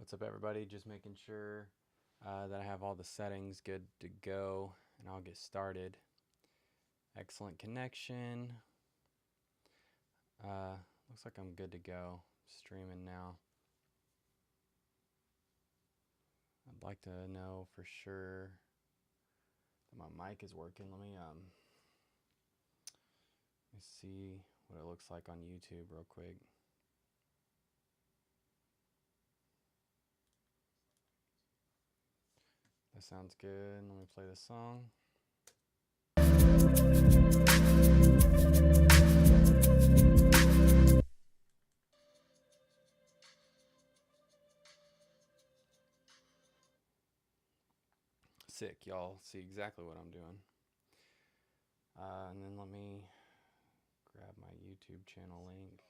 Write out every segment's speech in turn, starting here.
What's up, everybody? Just making sure that I have all the settings good to go, and I'll get started. Excellent connection. Looks like I'm good to go. Streaming now. I'd like to know for sure that my mic is working. Let me see what it looks like on YouTube real quick. That sounds good. Let me play this song. Sick, y'all see exactly what I'm doing. And then let me grab my YouTube channel link.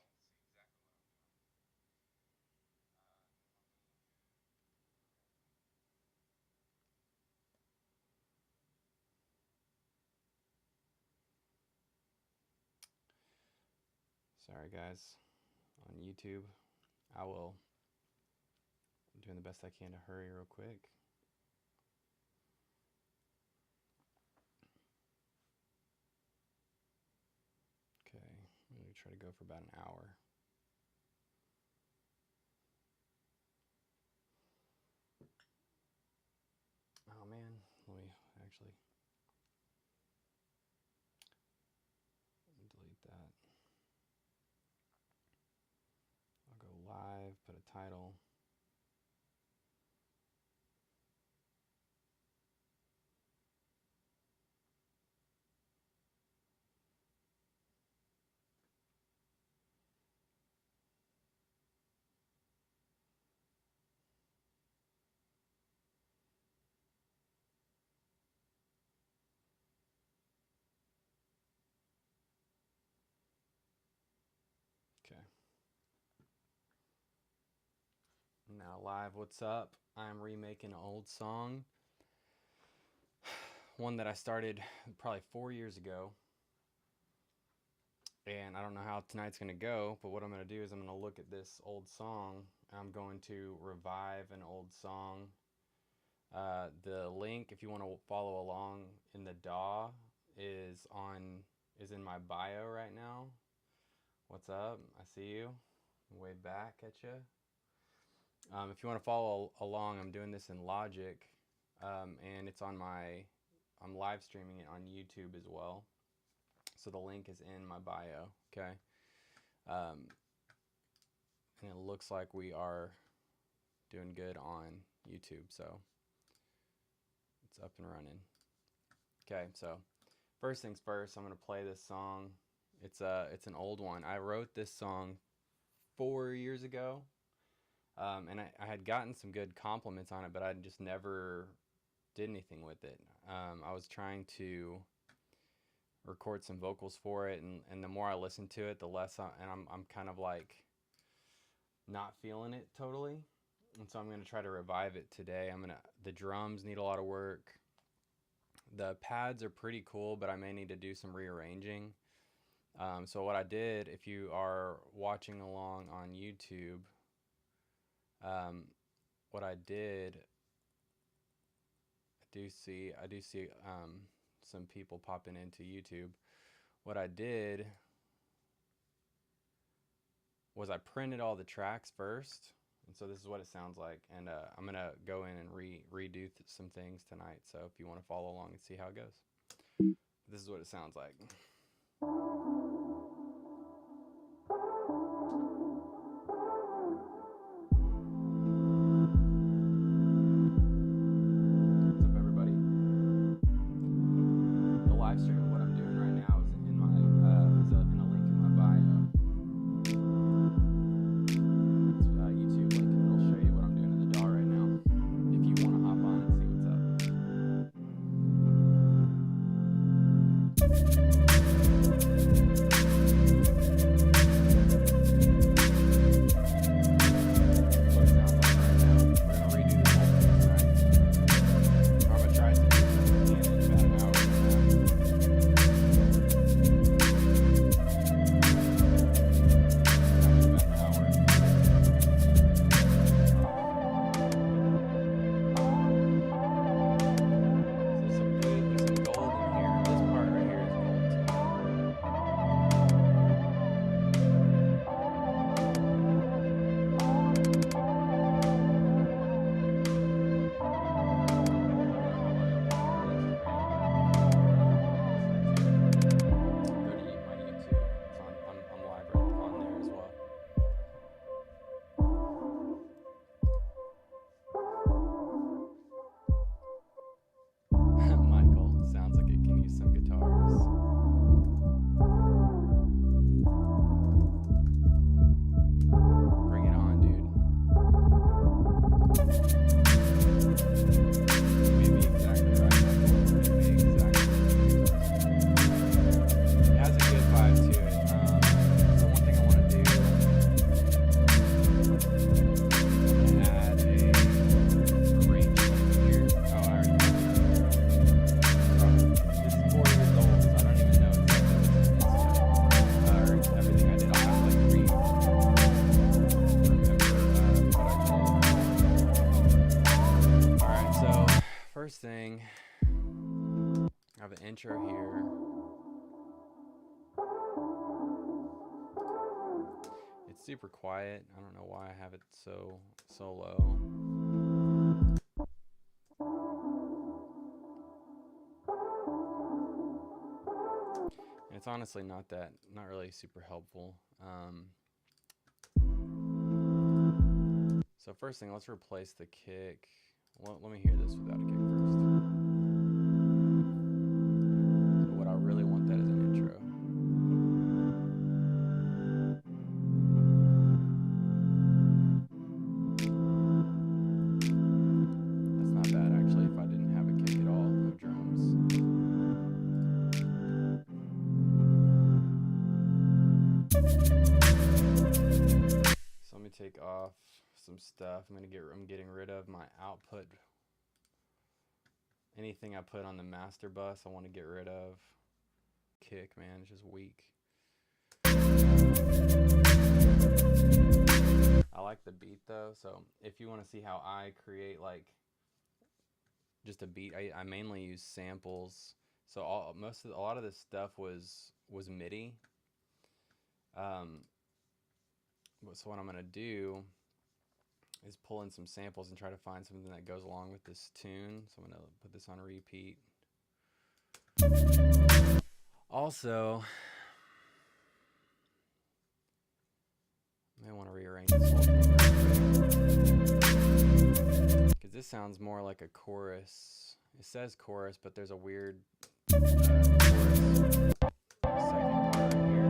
Sorry guys, on YouTube, I'm doing the best I can to hurry real quick. Okay, I'm going to try to go for about an hour. Oh man, let me actually delete that. I'll go live, put a title. Okay. Now live, what's up? I'm remaking an old song. One that I started probably 4 years ago. And I don't know how tonight's going to go, but what I'm going to do is I'm going to look at this old song. I'm going to revive an old song. The link, if you want to follow along in the DAW, is in my bio right now. What's up? I see you. Wave back at you. If you want to follow along, I'm doing this in Logic, and it's on I'm live streaming it on YouTube as well. So the link is in my bio, okay? And it looks like we are doing good on YouTube, so it's up and running. Okay, so first things first, I'm gonna play this song. It's an old one. I wrote this song 4 years ago, and I had gotten some good compliments on it, but I just never did anything with it. I was trying to record some vocals for it, and the more I listen to it, the less I'm kind of like not feeling it totally. And so I'm going to try to revive it today. The drums need a lot of work. The pads are pretty cool, but I may need to do some rearranging. So what I did, if you are watching along on YouTube, what I did, I do see some people popping into YouTube. What I did was I printed all the tracks first, and so this is what it sounds like. And I'm gonna go in and redo some things tonight. So if you want to follow along and see how it goes, this is what it sounds like. first thing, I have an intro here. It's super quiet. I don't know why I have it so low. And it's honestly not really super helpful. So first thing, let's replace the kick. Well, let me hear this without a kick first. So what I really want that as an intro. That's not bad actually if I didn't have a kick at all, no drums. So let me take off some stuff. I'm getting rid of my output. Anything I put on the master bus, I want to get rid of. Kick, man, it's just weak. I like the beat though, so if you want to see how I create like just a beat, I mainly use samples. So a lot of this stuff was MIDI. So what I'm gonna do is pull in some samples and try to find something that goes along with this tune. So I'm gonna put this on repeat. Also, I may want to rearrange this whole thing because this sounds more like a chorus. It says chorus, but there's a weird chorus second part right here.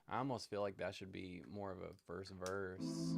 I almost feel like that should be more of a first verse.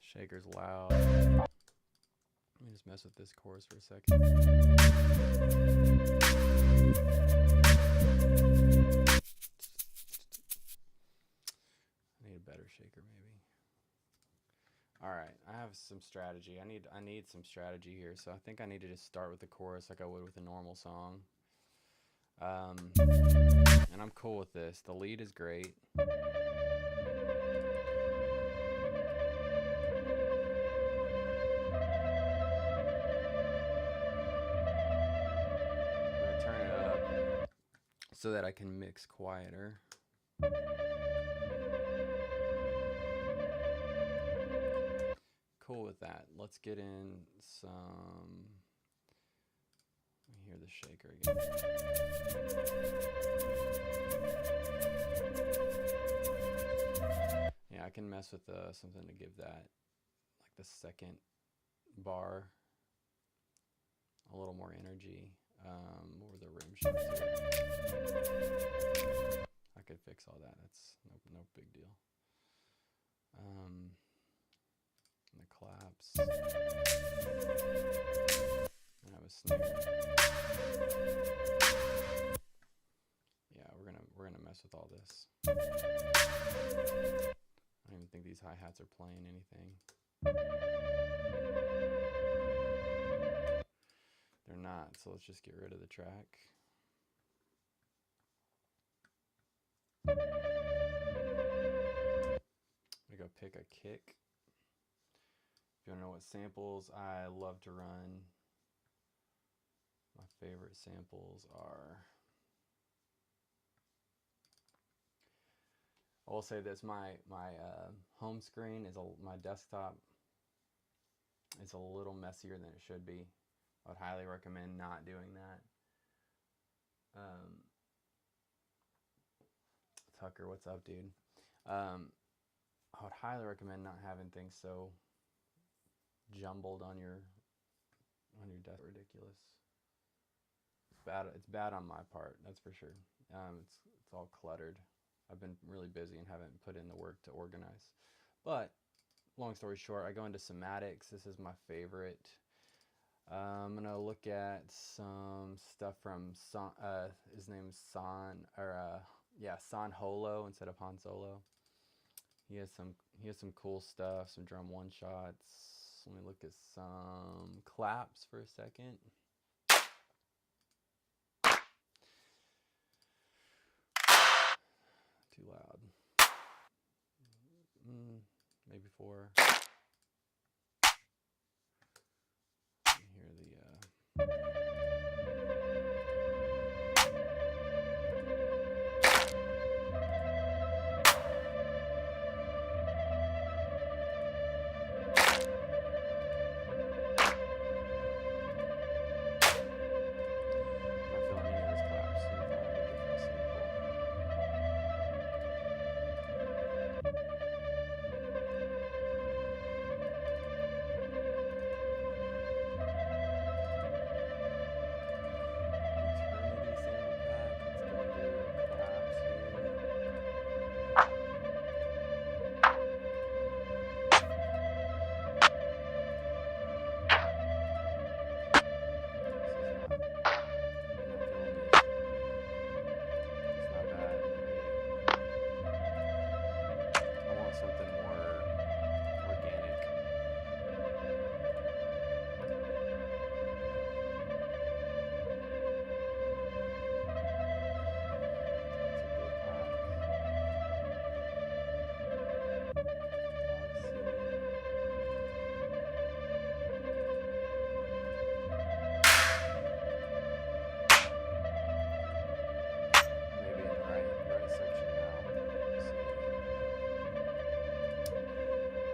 Shaker's loud. Let me just mess with this chorus for a second. I need a better shaker maybe. Alright, I have some strategy. I need some strategy here, so I think I need to just start with the chorus like I would with a normal song. And I'm cool with this. The lead is great. So that I can mix quieter. Cool with that. Let's get in some. Let me hear the shaker again. Yeah, I can mess with something to give that, like the second bar, a little more energy. Or the rim shots here. I could fix all that. That's no big deal. And the claps. And I have a snare. Yeah, we're gonna mess with all this. I don't even think these hi-hats are playing anything. They're not, so let's just get rid of the track. I'm gonna go pick a kick. If you wanna know what samples I love to run, my favorite samples are will say this: my home screen is my desktop is a little messier than it should be. I would highly recommend not doing that. Tucker, what's up, dude? I would highly recommend not having things so jumbled on your desk. Ridiculous. It's bad. It's bad on my part. That's for sure. It's all cluttered. I've been really busy and haven't put in the work to organize. But long story short, I go into somatics. This is my favorite. I'm gonna look at some stuff from his name's San Holo instead of Han Solo. He has some cool stuff, some drum one shots. Let me look at some claps for a second. Too loud. Maybe 4.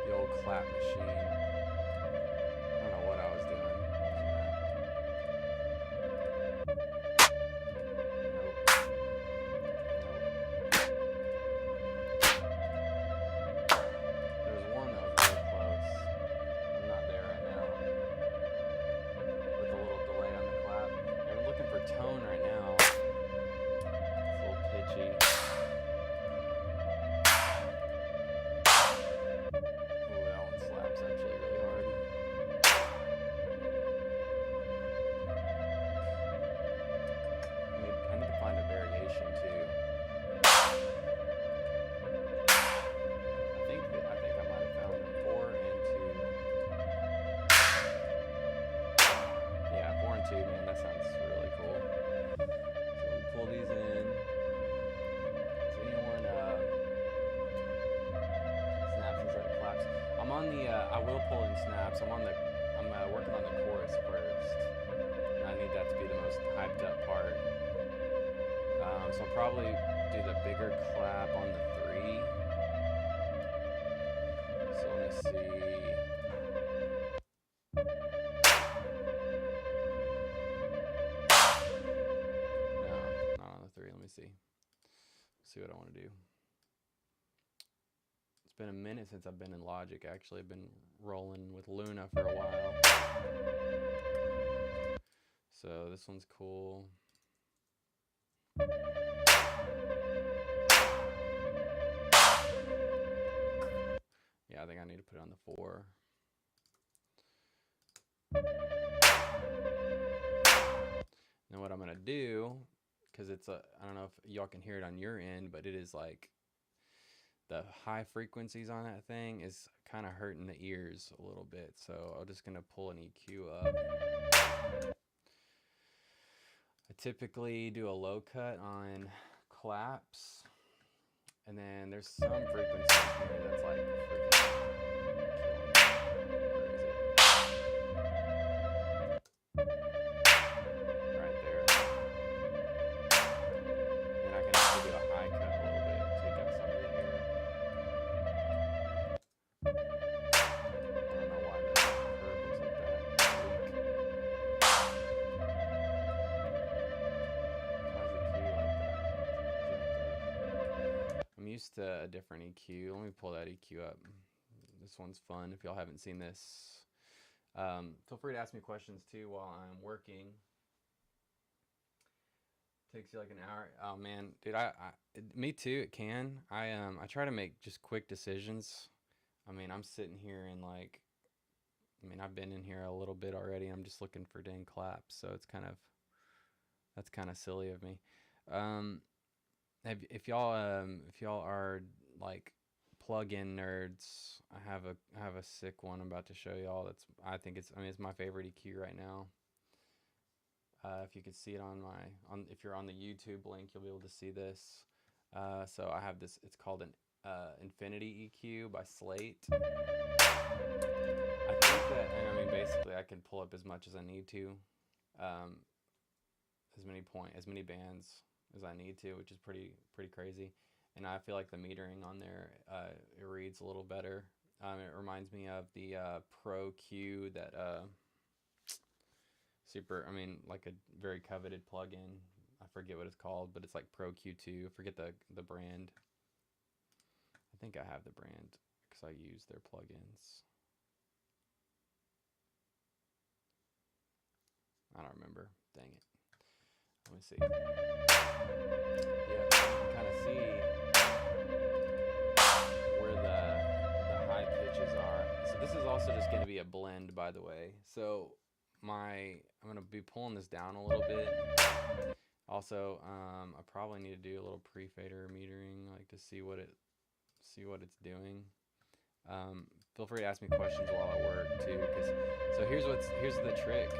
Hear the clap machine. I don't know what I was doing. There's one that was really close. I'm not there right now. With a little delay on the clap. I'm looking for tone right now. It's a little pitchy. Man, that sounds really cool. So we pull these in. Does anyone snaps instead of claps? I'm on the. I will pull in snaps. I'm working on the chorus first. And I need that to be the most hyped up part. So I'll probably do the bigger clap on the 3. So let me see. See what I want to do. It's been a minute since I've been in Logic. Actually, I've been rolling with Luna for a while. So this one's cool. Yeah, I think I need to put it on the 4. Now what I'm gonna do, because it's I don't know if y'all can hear it on your end, but it is like the high frequencies on that thing is kind of hurting the ears a little bit. So I'm just gonna pull an EQ up. I typically do a low cut on claps, and then there's some frequency in here that's like freaking I can actually do a high cut a little bit, take out some of the air. used to a different EQ. Let me pull that EQ up. This one's fun if y'all haven't seen this. Feel free to ask me questions too while I'm working. Takes you like an hour. Oh man, dude, me too. It can. I try to make just quick decisions. I mean, I'm sitting here and like, I mean, I've been in here a little bit already. I'm just looking for dang claps, so it's that's kind of silly of me. If y'all are like plug-in nerds, I have a sick one I'm about to show y'all. I mean, it's my favorite EQ right now. If you could see it if you're on the YouTube link, you'll be able to see this. So I have this, it's called an Infinity EQ by Slate. I think that, I mean, basically I can pull up as much as I need to, as many bands as I need to, which is pretty crazy. And I feel like the metering on there, it reads a little better. It reminds me of the Pro Q that like a very coveted plugin. I forget what it's called, but it's like Pro Q2. I forget the brand. I think I have the brand because I use their plugins. I don't remember. Dang it. Let me see. Yeah, you can kind of see where the high pitches are. So this is also just going to be a blend, by the way. So I'm going to be pulling this down a little bit. Also, I probably need to do a little pre-fader metering, like to see what it's doing. Feel free to ask me questions while I work too, so here's the trick.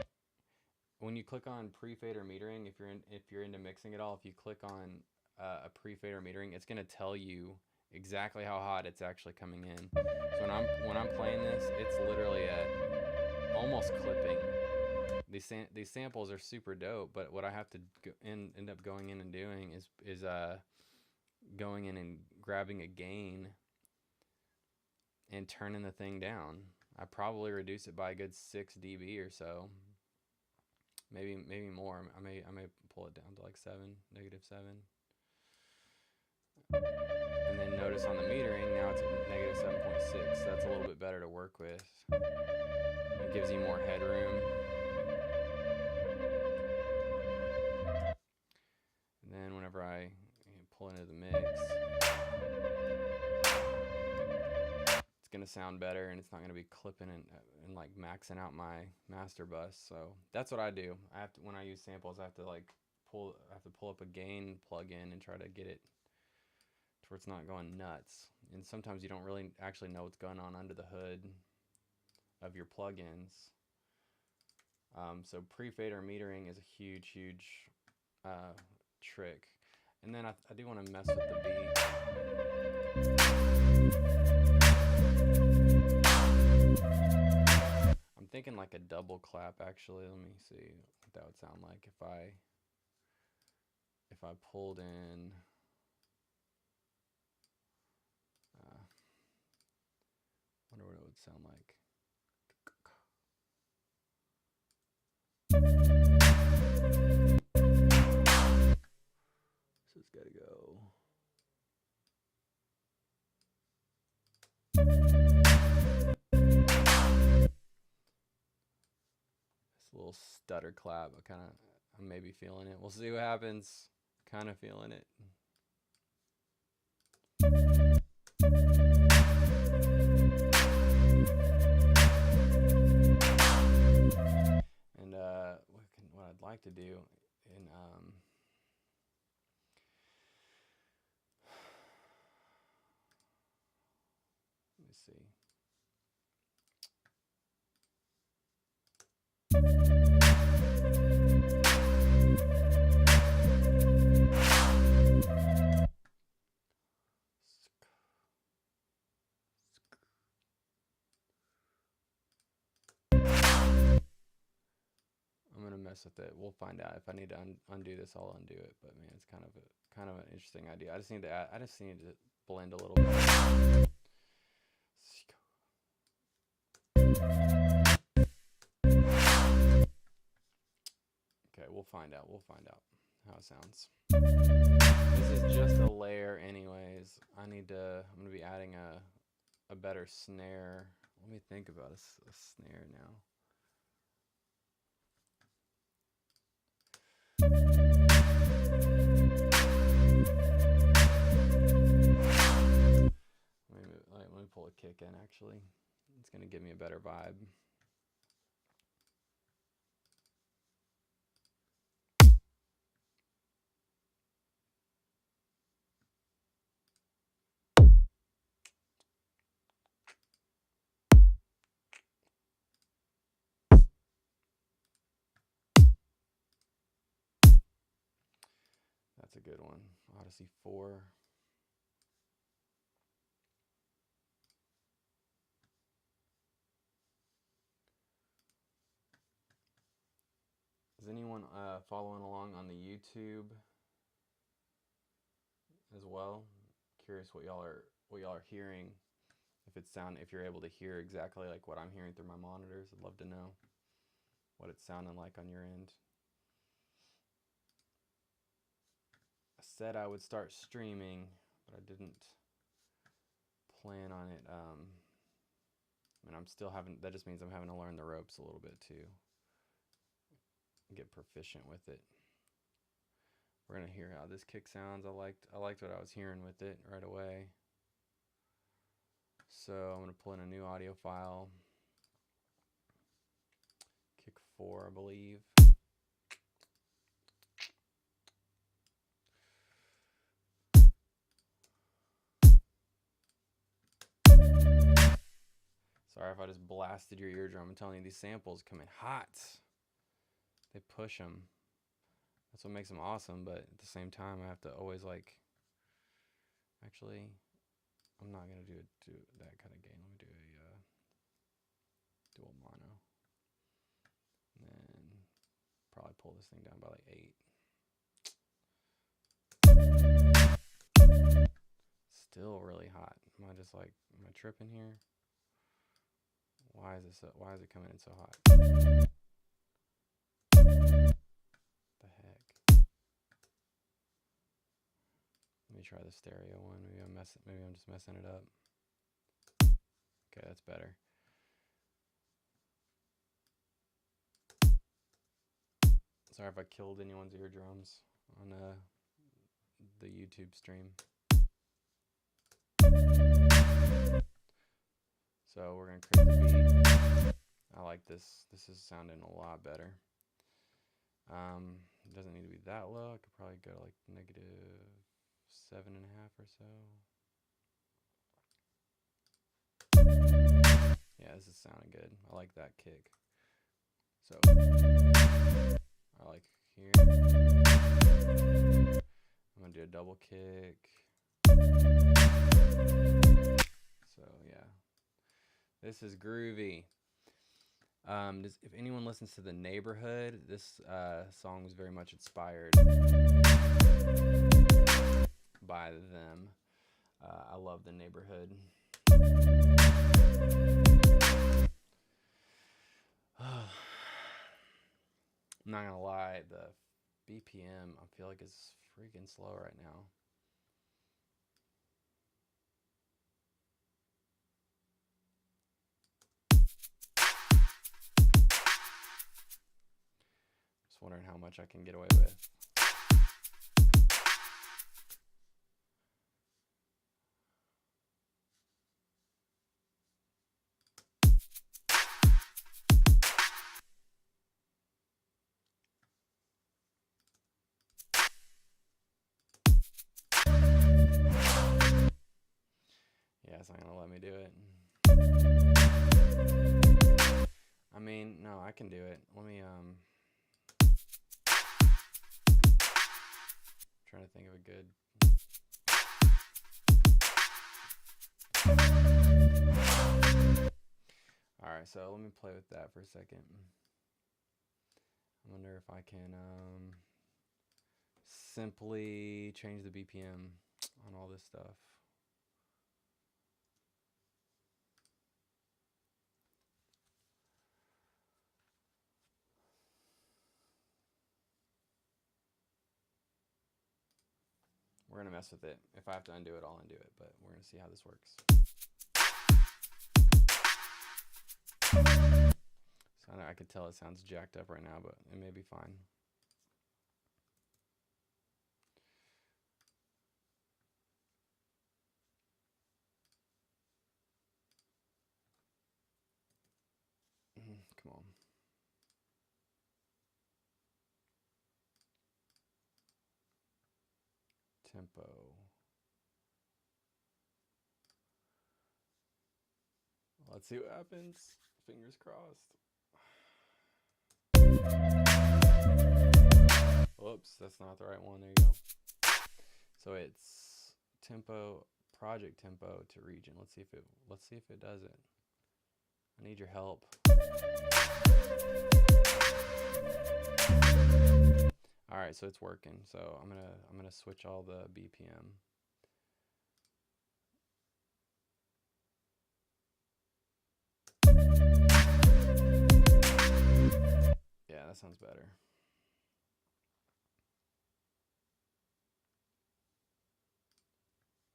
When you click on pre-fader metering, if you're into mixing it all, if you click on a pre-fader metering, it's gonna tell you exactly how hot it's actually coming in. So when I'm playing this, it's literally at almost clipping. These samples are super dope, but what I have to end up going in and doing is going in and grabbing a gain and turning the thing down. I probably reduce it by a good 6 dB or so. Maybe more. I may pull it down to like -7. And then notice on the metering, now it's at -7.6. That's a little bit better to work with. It gives you more headroom. And then whenever I pull into the mix, it's gonna sound better, and it's not gonna be clipping and like maxing out my master bus. So that's what I do. When I use samples, I have to pull up a gain plugin and try to get it to where it's not going nuts. And sometimes you don't really actually know what's going on under the hood of your plugins. So pre-fader metering is a huge trick. And then I do want to mess with the beat. I'm thinking like a double clap actually. Let me see what that would sound like if I pulled in wonder what it would sound like. This has got to go. This little stutter clap, I'm maybe feeling it. We'll see what happens. Kind of feeling it. And what I'd like to do in let me see. I'm gonna mess with it. We'll find out. If I need to undo this, I'll undo it. But man, it's kind of an interesting idea. I just need to blend a little bit. Okay, we'll find out how it sounds. This This is just a layer anyways. I'm gonna be adding a better snare. Let me think about a snare now. Let me pull a kick in actually. It's gonna give me a better vibe. That's a good one. Odyssey 4. Is anyone following along on the YouTube as well? Curious what y'all are hearing. If you're able to hear exactly like what I'm hearing through my monitors, I'd love to know what it's sounding like on your end. I said I would start streaming, but I didn't plan on it. And I'm still having, that just means I'm having to learn the ropes a little bit too. Get proficient with it. We're gonna hear how this kick sounds. I liked what I was hearing with it right away. So I'm gonna pull in a new audio file. Kick 4, I believe. Sorry if I just blasted your eardrum. I'm telling you, these samples come in hot. They push them. That's what makes them awesome, but at the same time, I have to always like, actually, I'm not gonna do that kind of gain. Let me do a dual mono. And then probably pull this thing down by like 8. Still really hot. Am I tripping here? Why is it coming in so hot? The heck? Let me try the stereo one. Maybe I'm just messing it up. Okay, that's better. Sorry if I killed anyone's eardrums on the YouTube stream. So we're gonna create the beat. I like this. This is sounding a lot better. It doesn't need to be that low. I could probably go to like -7.5 or so. Yeah, this is sounding good. I like that kick. So I like here. I'm gonna do a double kick. So yeah, this is groovy. If anyone listens to The Neighborhood, this song was very much inspired by them. I love The Neighborhood. I'm not gonna lie, the BPM I feel like is freaking slow right now. Just wondering how much I can get away with. Yeah, it's not gonna let me do it. I mean, no, I can do it. Let me trying to think of a good. Alright, so let me play with that for a second. I wonder if I can simply change the BPM on all this stuff. we're gonna mess with it. If I have to undo it, I'll undo it, but we're gonna see how this works. So I could tell it sounds jacked up right now, but it may be fine. Come on. Tempo. Let's see what happens. Fingers crossed. Whoops, that's not the right one. There you go. So it's tempo, project tempo to region. Let's see if it does it. I need your help. All right, so it's working. So I'm gonna switch all the BPM. Yeah, that sounds better.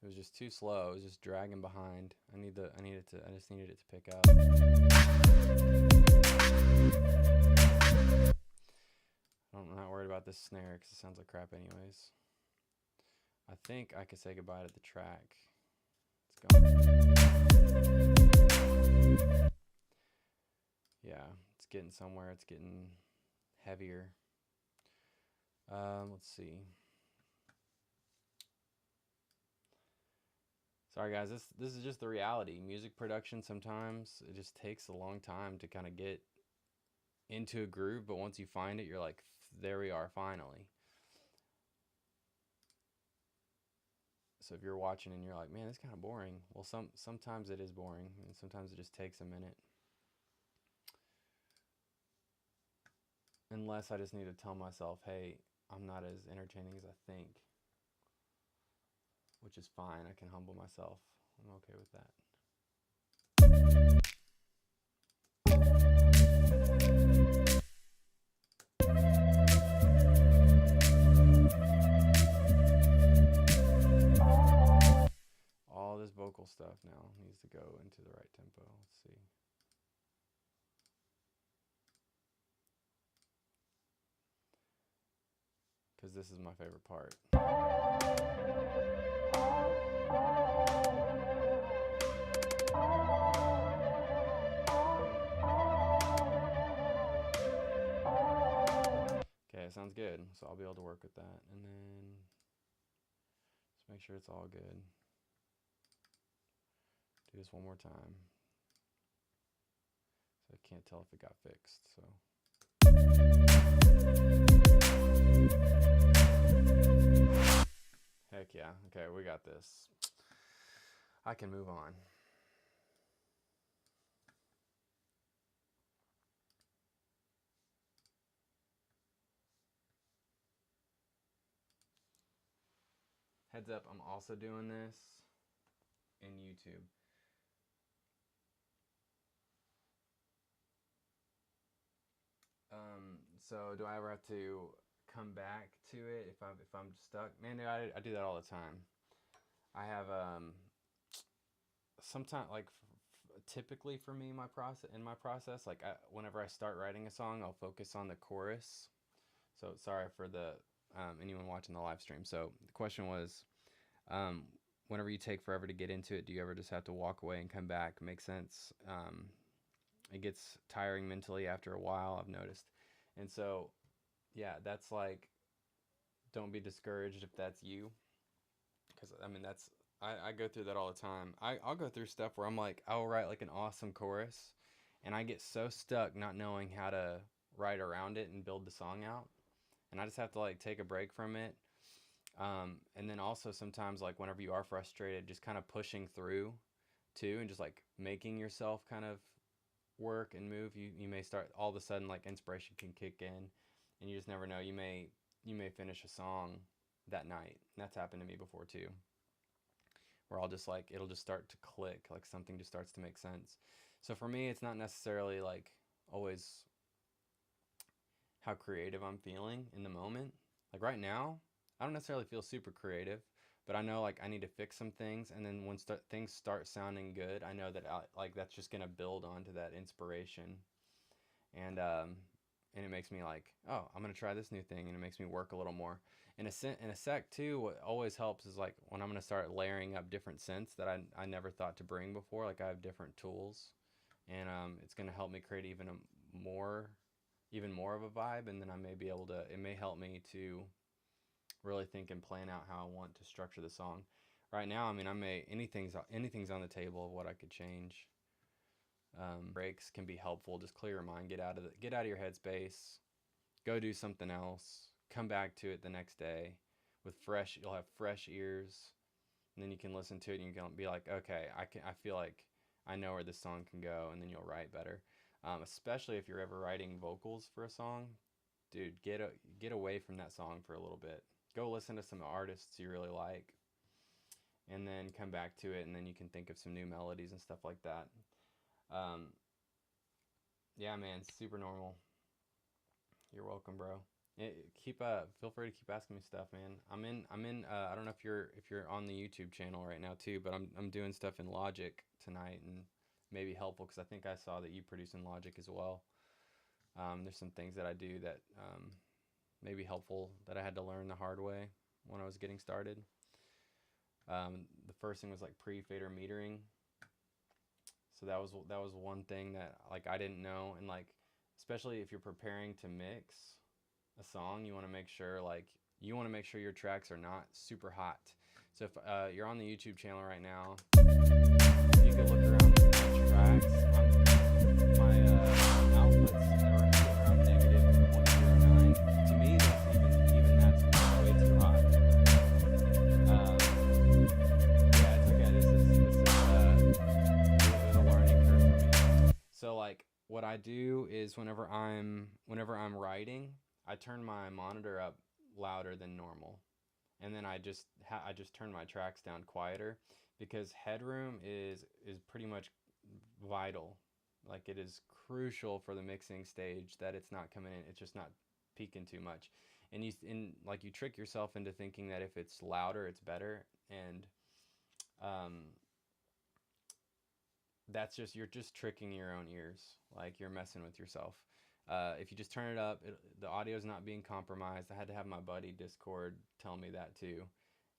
It was just too slow. It was just dragging behind. I just needed it to pick up. I'm not worried about this snare because it sounds like crap anyways. I think I could say goodbye to the track. It's gone. Yeah, it's getting somewhere. It's getting heavier. Let's see. Sorry guys, this is just the reality. Music production sometimes it just takes a long time to kind of get into a groove, but once you find it, you're like, there we are finally. So if you're watching and you're like, man, it's kind of boring. Well, sometimes it is boring, and sometimes it just takes a minute. Unless I just need to tell myself, hey, I'm not as entertaining as I think. Which is fine. I can humble myself. I'm okay with that. All this vocal stuff now needs to go into the right tempo. Let's see. Because this is my favorite part. Okay, it sounds good. So I'll be able to work with that. And then just make sure it's all good. Do this one more time. So I can't tell if it got fixed. So. Heck yeah. Okay, we got this. I can move on. Heads up, I'm also doing this in YouTube. So do I ever have to come back to it if I'm stuck? Man, dude, I do that all the time. I have sometimes like typically for me my process like whenever I start writing a song, I'll focus on the chorus. So sorry for the anyone watching the live stream. So the question was, whenever you take forever to get into it, do you ever just have to walk away and come back? Makes sense. It gets tiring mentally after a while, I've noticed. And so, yeah, that's like, don't be discouraged if that's you. Because, I mean, I go through that all the time. I'll go through stuff where I'm like, I'll write like an awesome chorus, and I get so stuck not knowing how to write around it and build the song out. And I just have to like take a break from it. And then also sometimes like whenever you are frustrated, just kind of pushing through too, and just like making yourself kind of work and move. You may start all of a sudden like inspiration can kick in, and you just never know. You may finish a song that night. And that's happened to me before too, where I'll just like it'll just start to click, like something just starts to make sense. So for me, it's not necessarily like always how creative I'm feeling in the moment. Like right now, I don't necessarily feel super creative, but I know like I need to fix some things, and then when things start sounding good, I know that like that's just gonna build onto that inspiration, and and it makes me like, oh, I'm gonna try this new thing, and it makes me work a little more. In a sec too, what always helps is like when I'm gonna start layering up different synths that I never thought to bring before. Like I have different tools, and it's gonna help me create more even more of a vibe, and then I may be able to. It may help me to really think and plan out how I want to structure the song. Right now, I mean, I may anything's on the table of what I could change. Breaks can be helpful. Just clear your mind, get out of your headspace, go do something else, come back to it the next day with fresh. You'll have fresh ears, and then you can listen to it and you can be like, okay, I feel like I know where this song can go, and then you'll write better. Especially if you're ever writing vocals for a song, dude, get away from that song for a little bit. Go listen to some artists you really like, and then come back to it, and then you can think of some new melodies and stuff like that. Um, yeah, man, super normal. You're welcome, bro. Feel free to keep asking me stuff, man. I'm in I don't know if you're on the YouTube channel right now too, but I'm doing stuff in Logic tonight, and maybe helpful because I think I saw that you produce in Logic as well. There's some things that I do that may be helpful that I had to learn the hard way when I was getting started. The first thing was like pre-fader metering. So that was one thing that like I didn't know, and like especially if you're preparing to mix a song, you want to make sure your tracks are not super hot. So if you're on the YouTube channel right now, you can look around my tracks. My outputs are around -0.09. To me, that's way too hot. Yeah, it's okay. This is a learning curve for me. So like what I do is whenever I'm writing, I turn my monitor up louder than normal, and then I just turn my tracks down quieter, because headroom is pretty much vital. Like it is crucial for the mixing stage that it's not coming in. It's just not peaking too much, and like you trick yourself into thinking that if it's louder, it's better, and um, you're just tricking your own ears. Like you're messing with yourself. If you just turn it up, the audio is not being compromised. I had to have my buddy Discord tell me that too.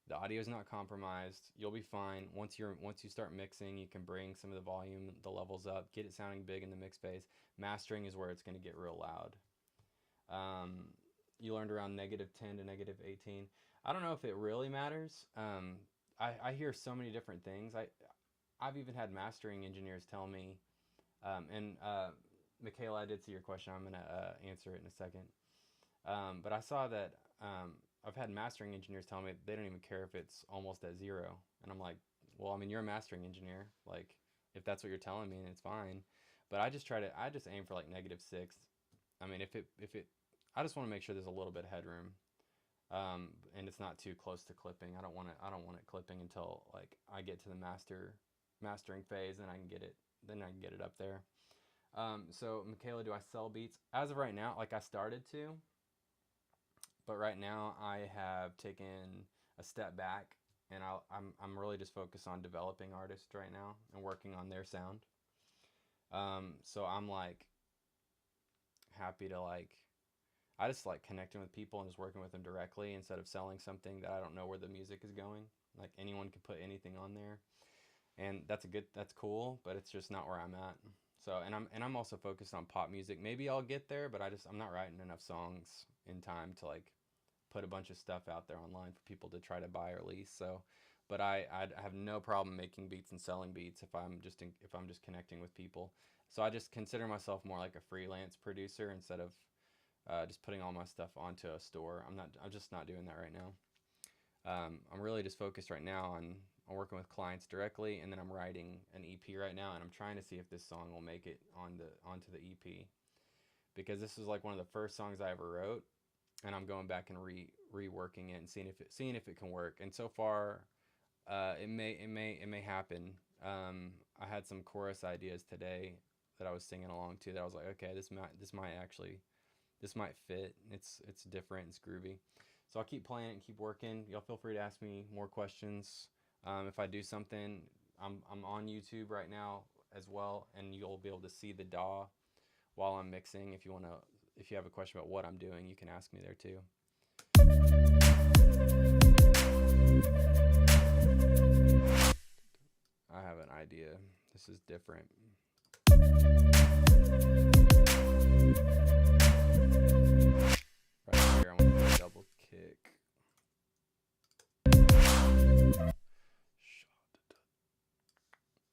The audio is not compromised. You'll be fine. Once you start mixing, you can bring some of the volume, the levels up, get it sounding big in the mix phase. Mastering is where it's going to get real loud. You learned around -10 to -18. I don't know if it really matters. I hear so many different things. I've even had mastering engineers tell me, and Michaela, I did see your question. I'm gonna answer it in a second. But I saw that I've had mastering engineers tell me they don't even care if it's almost at zero, and I'm like, well, I mean, you're a mastering engineer. Like, if that's what you're telling me, it's fine. But I just aim for like -6. I mean, I just want to make sure there's a little bit of headroom, and it's not too close to clipping. I don't want it clipping until like I get to the mastering phase, and then I can get it up there. So Michaela, do I sell beats? As of right now, like I started to, but right now I have taken a step back, and I'm really just focused on developing artists right now and working on their sound. So I'm like happy to I just like connecting with people and just working with them directly instead of selling something that I don't know where the music is going. Like anyone can put anything on there, and that's cool, but it's just not where I'm at. So and I'm also focused on pop music. Maybe I'll get there, but I'm not writing enough songs in time to like put a bunch of stuff out there online for people to try to buy or lease. So, but I have no problem making beats and selling beats if I'm just connecting with people. So I just consider myself more like a freelance producer instead of just putting all my stuff onto a store. I'm just not doing that right now. I'm really just focused right now on working with clients directly, and then I'm writing an EP right now, and I'm trying to see if this song will make it onto the EP, because this is like one of the first songs I ever wrote, and I'm going back and reworking it and seeing if it can work. And so far, it may happen. I had some chorus ideas today that I was singing along to that I was like, okay, this might fit. It's different. It's groovy. So I'll keep playing it and keep working. Y'all feel free to ask me more questions. If I do something, I'm on YouTube right now as well, and you'll be able to see the DAW while I'm mixing. If you have a question about what I'm doing, you can ask me there too. I have an idea. This is different. Right here, I want to do a double kick.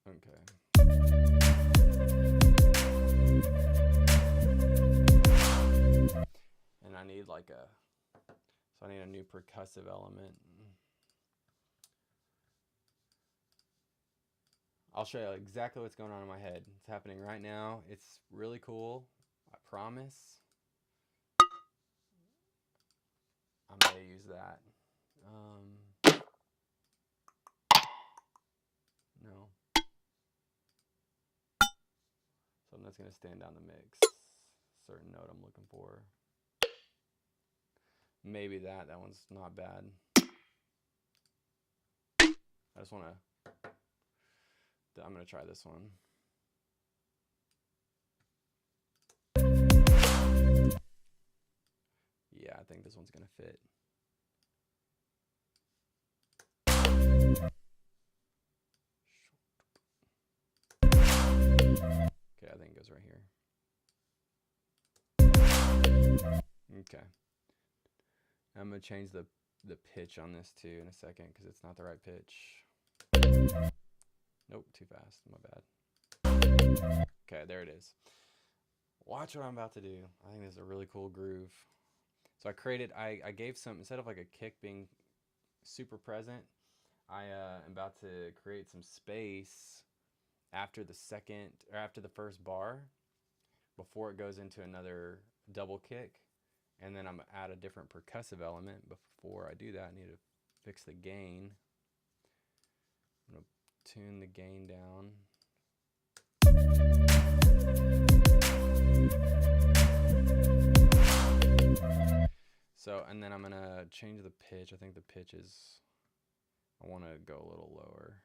Okay. And I need so I need a new percussive element. I'll show you exactly what's going on in my head. It's happening right now. It's really cool. I promise. I'm gonna use that. No. Something that's gonna stand down the mix. Certain note I'm looking for. Maybe that one's not bad. I just wanna. I'm gonna try this one. Yeah, I think this one's gonna fit. Okay, I think it goes right here. Okay. I'm gonna change the pitch on this too in a second because it's not the right pitch. Nope, too fast. My bad. Okay, there it is. Watch what I'm about to do. I think this is a really cool groove. So I gave some, instead of like a kick being super present, I am about to create some space after the first bar before it goes into another double kick. And then I'm going to add a different percussive element. Before I do that, I need to fix the gain. I'm going to tune the gain down. So, and then I'm going to change the pitch. I think the pitch is, I want to go a little lower.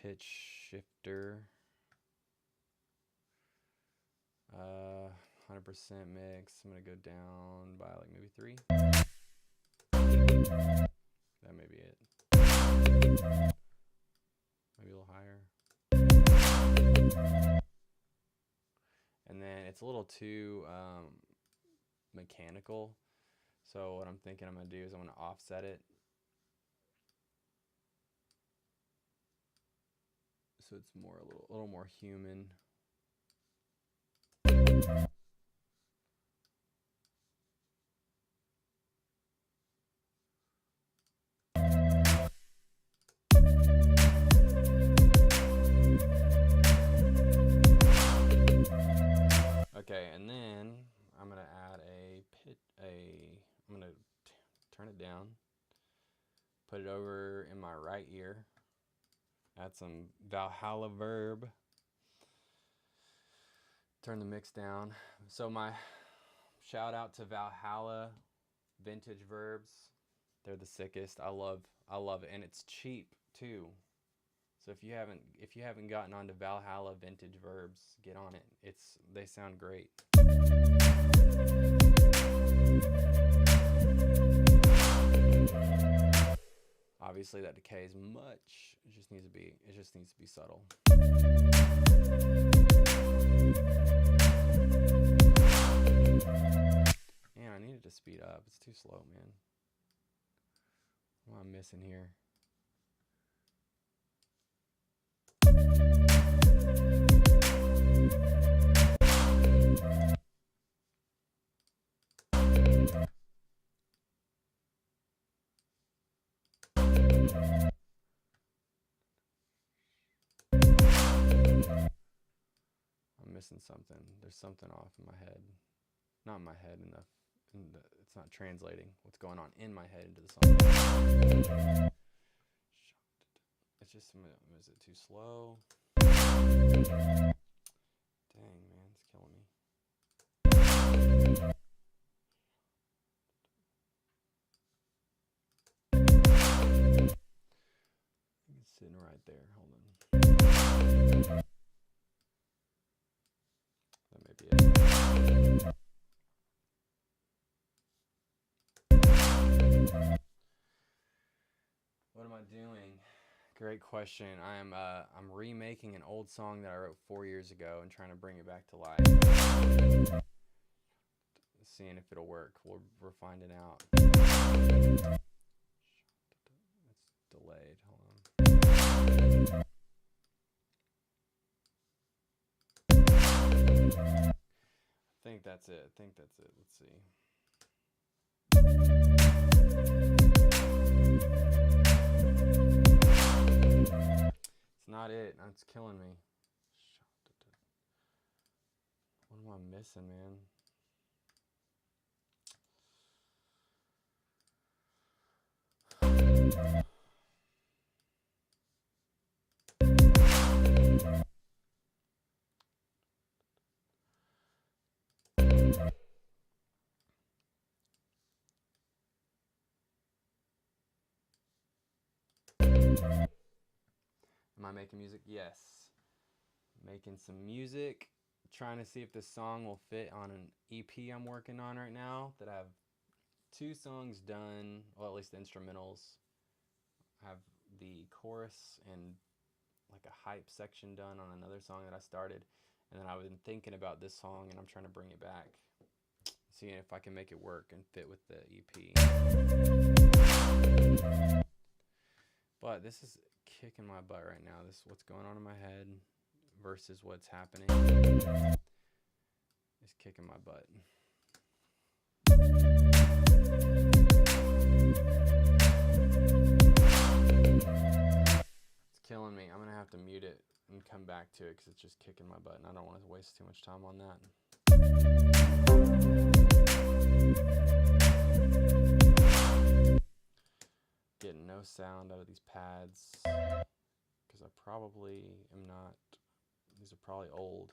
Pitch shifter. 100% mix. I'm going to go down by like maybe 3. That may be it. Maybe a little higher. And then it's a little too mechanical. So what I'm thinking I'm going to do is I'm going to offset it. So it's more a little more human. Okay, and then I'm gonna add I'm gonna turn it down, put it over in my right ear, add some Valhalla verb, turn the mix down. So my shout out to Valhalla vintage verbs. They're the sickest. I love it, and it's cheap too. So if you haven't gotten onto Valhalla vintage verbs, get on it. They sound great. Obviously that decay is much. It just needs to be subtle. Man, I needed to speed up. It's too slow, man. What am I missing here? I'm missing something. There's something off in my head. Not in my head, it's not translating what's going on in my head into the song. It's just, is it too slow? Dang, man, it's killing me. Sitting right there. Hold on. That may be it. What am I doing? Great question. I'm remaking an old song that I wrote 4 years ago and trying to bring it back to life. Seeing if it'll work. We're finding out. It's delayed. Hold on. I think that's it. Let's see. It's not it. It's killing me. What am I missing, man? Am I making music? Yes. Making some music. Trying to see if this song will fit on an EP I'm working on right now. That I have 2 songs done. Well, at least the instrumentals. I have the chorus and like a hype section done on another song that I started. And then I've been thinking about this song and I'm trying to bring it back. Seeing if I can make it work and fit with the EP. But this is kicking my butt right now. This is what's going on in my head versus what's happening. It's kicking my butt. It's killing me. I'm gonna have to mute it and come back to it because it's just kicking my butt and I don't want to waste too much time on that. Getting no sound out of these pads because I probably am not. These are probably old.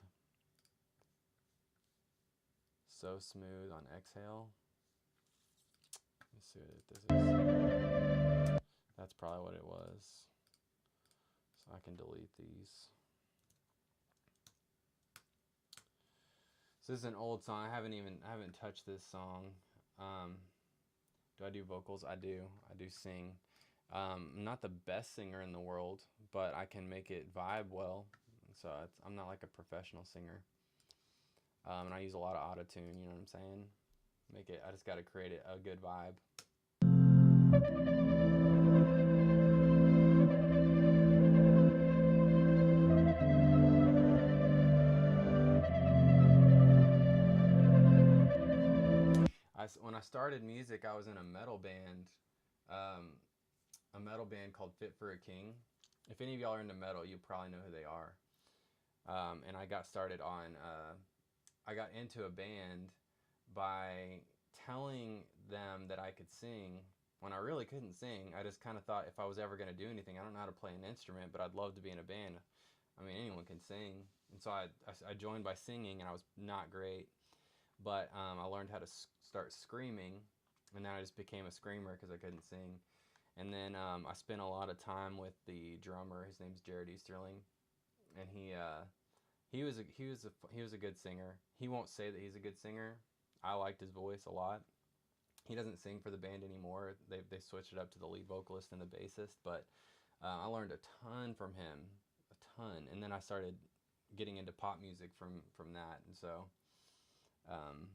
So smooth on exhale. Let's see what this is. That's probably what it was. So I can delete these. So this is an old song. I haven't touched this song. Do I do vocals? I do sing. I'm not the best singer in the world, but I can make it vibe well. So I'm not like a professional singer. And I use a lot of auto-tune, you know what I'm saying? I just got to create a good vibe. When I started music, I was in a metal band called Fit for a King. If any of y'all are into metal, you probably know who they are. And I got started I got into a band by telling them that I could sing when I really couldn't sing. I just kind of thought if I was ever going to do anything, I don't know how to play an instrument, but I'd love to be in a band. I mean, anyone can sing. And so I joined by singing, and I was not great. But I learned how to start screaming, and then I just became a screamer because I couldn't sing. And then I spent a lot of time with the drummer. His name's Jared Easterling, and he was a good singer. He won't say that he's a good singer. I liked his voice a lot. He doesn't sing for the band anymore. They switched it up to the lead vocalist and the bassist. But I learned a ton from him, a ton. And then I started getting into pop music from that. And so. I'm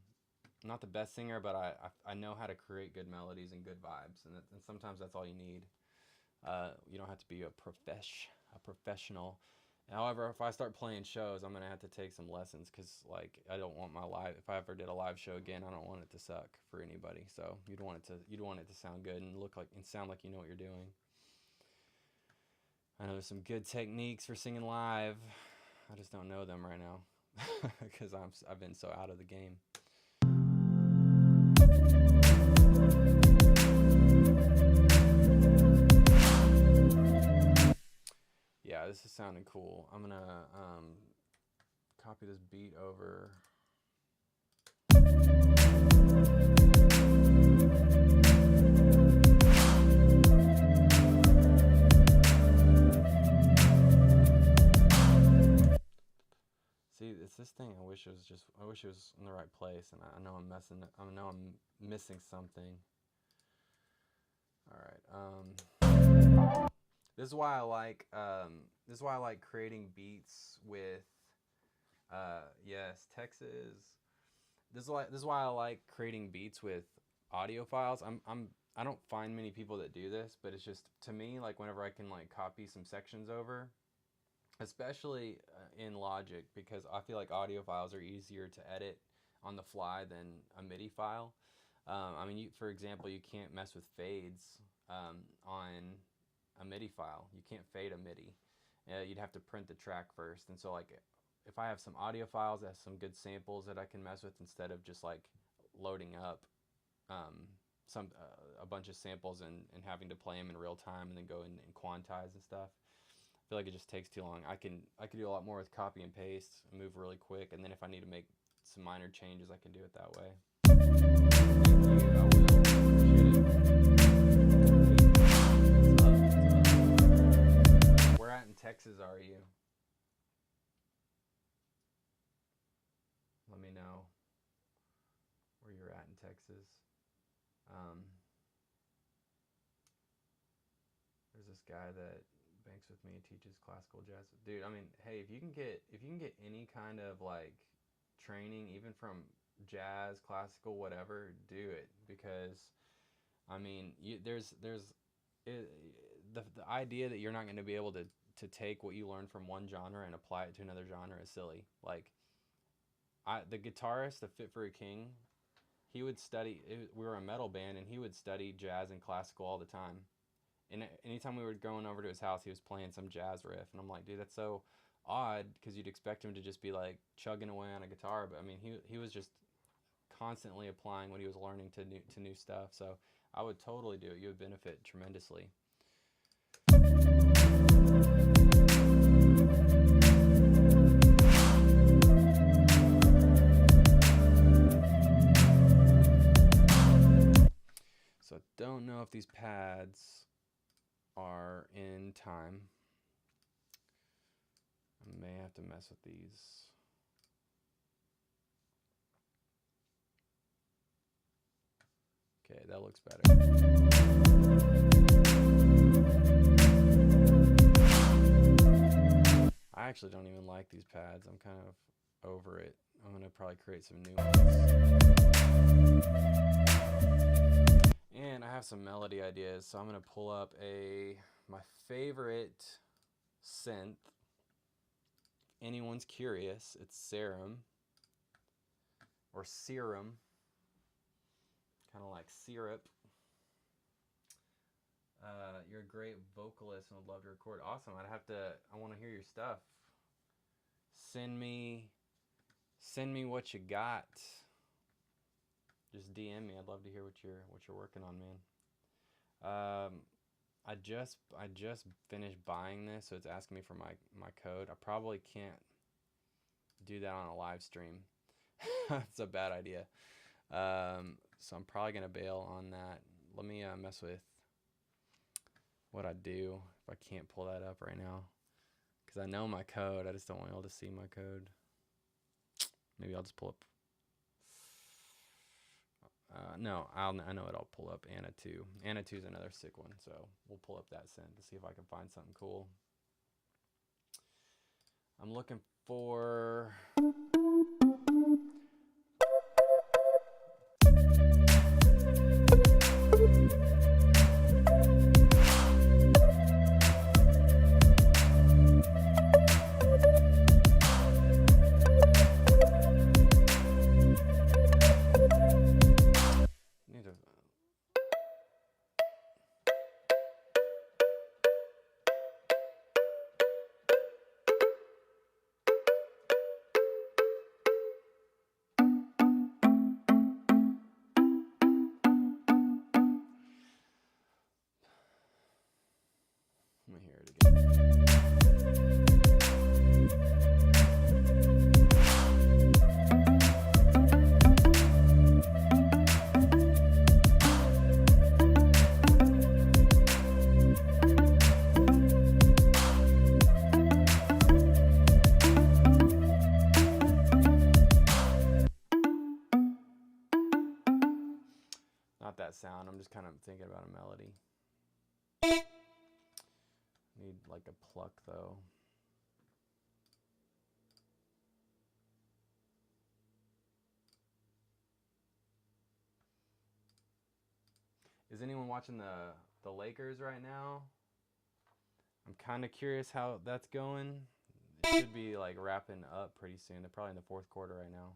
not the best singer, but I know how to create good melodies and good vibes, and sometimes that's all you need. You don't have to be a professional. However, if I start playing shows, I'm gonna have to take some lessons because, like, I don't want my live. If I ever did a live show again, I don't want it to suck for anybody. So you'd want it to sound good and sound like you know what you're doing. I know there's some good techniques for singing live. I just don't know them right now. Because I've been so out of the game. Yeah, this is sounding cool. I'm gonna copy this beat over. this thing. I wish it was in the right place, and I know I'm messing. I know I'm missing something. All right. This is why I like. This is why I like creating beats with. Yes, Texas. This is why I like creating beats with audio files. I don't find many people that do this, but it's just, to me, like whenever I can like copy some sections over, especially in Logic, because I feel like audio files are easier to edit on the fly than a MIDI file. I mean, for example, you can't mess with fades on a MIDI file. You can't fade a MIDI. You'd have to print the track first. And so, like, if I have some audio files that have some good samples that I can mess with, instead of just like loading up a bunch of samples and having to play them in real time and then go in and quantize and stuff, I feel like it just takes too long. I can do a lot more with copy and paste, move really quick, and then if I need to make some minor changes, I can do it that way. Thank you. I will. Appreciate it. Where at in Texas are you? Let me know where you're at in Texas. There's this guy that banks with me, teaches classical jazz. Dude, I mean, hey, if you can get any kind of like training, even from jazz, classical, whatever, do it, because I mean, the idea that you're not going to be able to take what you learn from one genre and apply it to another genre is silly. Like, the guitarist of Fit for a King, he would study. We were a metal band, and he would study jazz and classical all the time. And anytime we were going over to his house, he was playing some jazz riff, and I'm like, dude, that's so odd, because you'd expect him to just be like chugging away on a guitar, but I mean, he was just constantly applying what he was learning to new stuff. So I would totally do it. You would benefit tremendously. So I don't know if these pads are in time. I may have to mess with these. Okay, that looks better. I actually don't even like these pads. I'm kind of over it. I'm going to probably create some new ones. And I have some melody ideas, so I'm going to pull up my favorite synth. Anyone's curious, it's Serum, or Serum, kind of like syrup. You're a great vocalist and would love to record. Awesome. I want to hear your stuff. Send me what you got. Just DM me. I'd love to hear what you're working on, man. I just finished buying this, so it's asking me for my code. I probably can't do that on a live stream. It's a bad idea. So I'm probably gonna bail on that. Let me mess with what I do if I can't pull that up right now, because I know my code. I just don't want y'all to see my code. Maybe I'll just pull up. No, I know it. I'll pull up Anna 2. Anna 2 is another sick one, so we'll pull up that synth to see if I can find something cool. I'm looking for... down. I'm just kind of thinking about a melody. Need like a pluck though. Is anyone watching the Lakers right now? I'm kind of curious how that's going. It should be like wrapping up pretty soon. They're probably in the fourth quarter right now.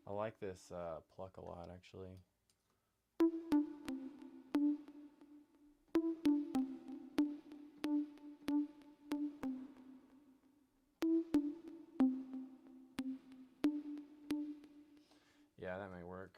I like this pluck a lot, actually. Yeah, that may work.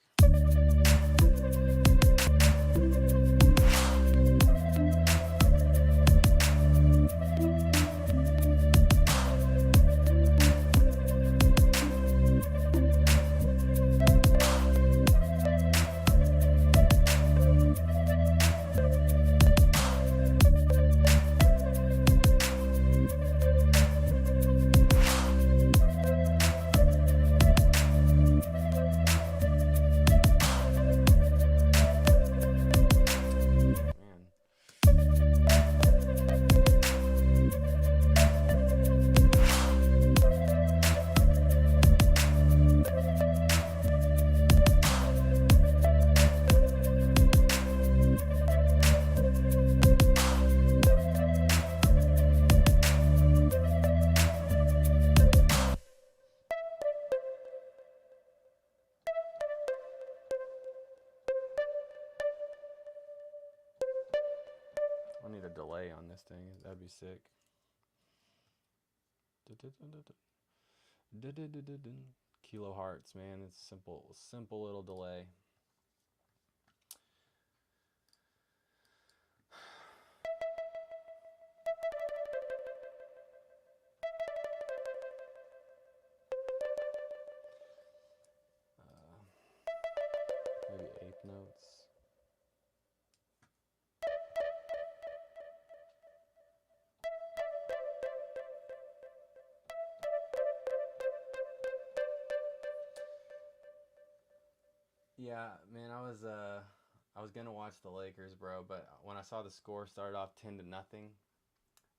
I need a delay on this thing. That'd be sick. Kilohertz, man. It's simple little delay. Maybe eighth notes. Yeah, man, I was gonna watch the Lakers, bro, but when I saw the score started off 10-0,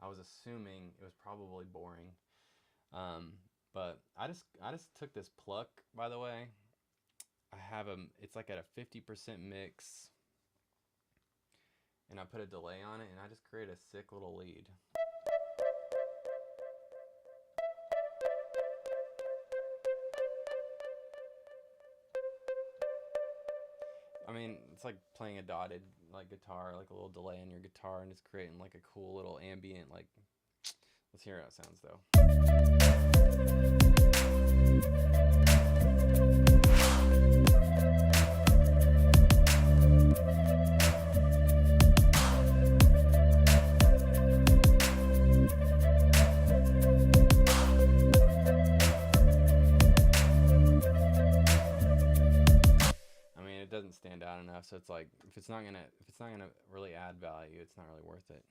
I was assuming it was probably boring. But I just took this pluck, by the way. It's like at a 50% mix, and I put a delay on it, and I just create a sick little lead. I mean, it's like playing a dotted like guitar, like a little delay on your guitar, and just creating like a cool little ambient like. Let's hear how it sounds though. Doesn't stand out enough, so it's like if it's not gonna really add value, it's not really worth it.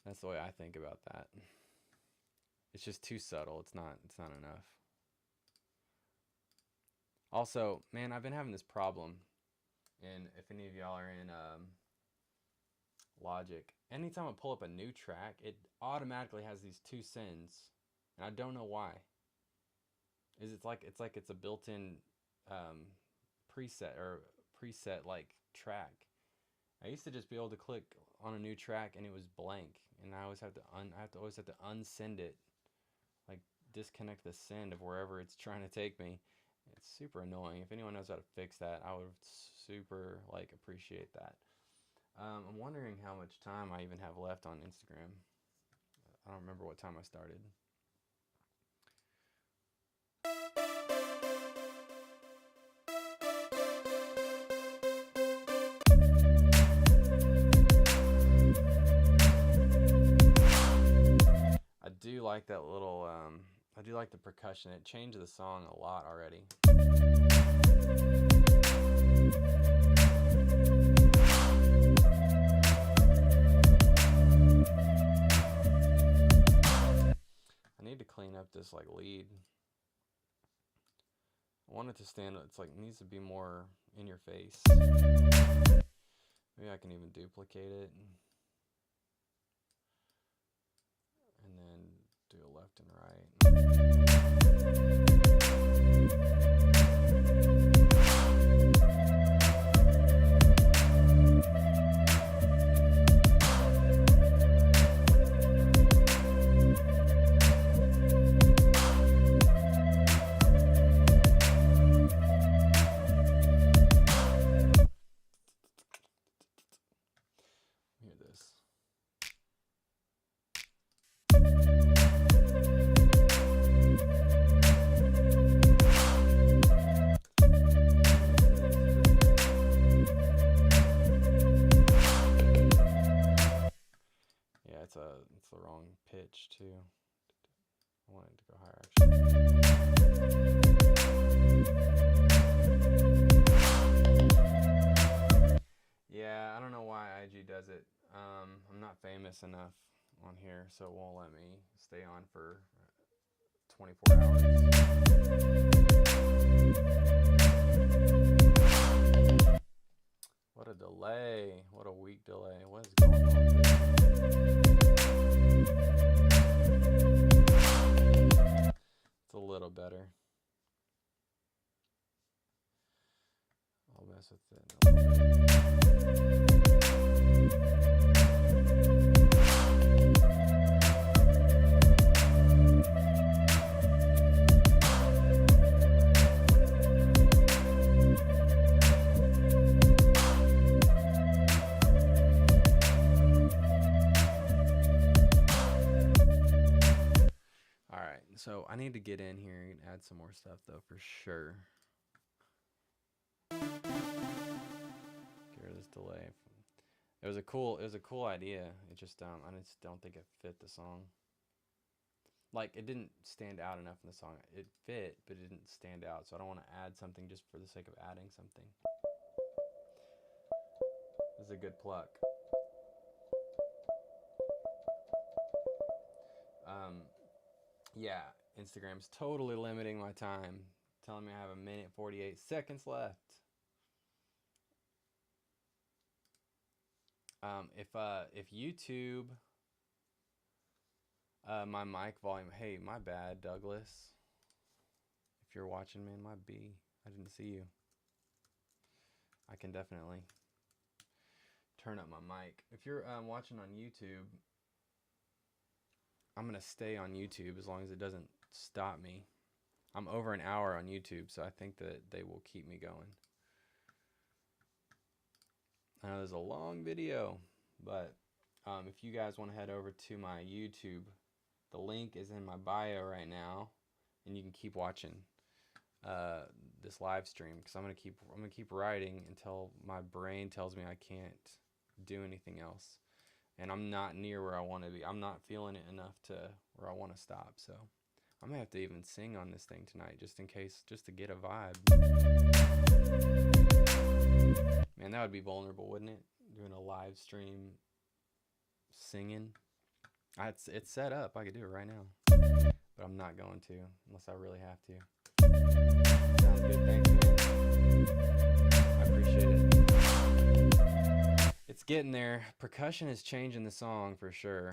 That's the way I think about that. It's just too subtle. It's not enough. Also, man, I've been having this problem, and if any of y'all are in Logic, anytime I pull up a new track, it automatically has these two sends, and I don't know why. is it's a built-in um, preset or preset like track. I used to just be able to click on a new track and it was blank, and I always have to always have to unsend it, like disconnect the send of wherever it's trying to take me. It's super annoying. If anyone knows how to fix that, I would super like appreciate that. I'm wondering how much time I even have left on Instagram. I don't remember what time I started. I do like that little, I do like the percussion. It changed the song a lot already. I need to clean up this like lead. I want it to stand, it's like, it needs to be more in your face. Maybe I can even duplicate it. And then do a left and right. Hear this. Yeah, it's the wrong pitch too. I want it to go higher actually. Yeah, I don't know why IG does it. I'm not famous enough on here, so it won't let me stay on for 24 hours. What a delay. What a weak delay. What is going on with this? It's a little better. I'll mess with it a little bit. So I need to get in here and add some more stuff though, for sure. Get rid of this delay. It was a cool idea. It just I just don't think it fit the song. Like, it didn't stand out enough in the song. It fit, but it didn't stand out. So I don't want to add something just for the sake of adding something. This is a good pluck. Yeah, Instagram's totally limiting my time, telling me I have 1:48 seconds left. If YouTube, my mic volume, hey, my bad, Douglas. If you're watching, man, my B, I didn't see you. I can definitely turn up my mic. If you're watching on YouTube, I'm going to stay on YouTube as long as it doesn't stop me. I'm over an hour on YouTube, so I think that they will keep me going. I know there's a long video, but if you guys want to head over to my YouTube, the link is in my bio right now, and you can keep watching this live stream, because I'm gonna keep writing until my brain tells me I can't do anything else. And I'm not near where I want to be. I'm not feeling it enough to where I want to stop. So I'm going to have to even sing on this thing tonight, just in case, just to get a vibe. Man, that would be vulnerable, wouldn't it? Doing a live stream singing. It's set up. I could do it right now. But I'm not going to, unless I really have to. Sounds good. Thanks, man. I appreciate it. It's getting there. Percussion is changing the song for sure.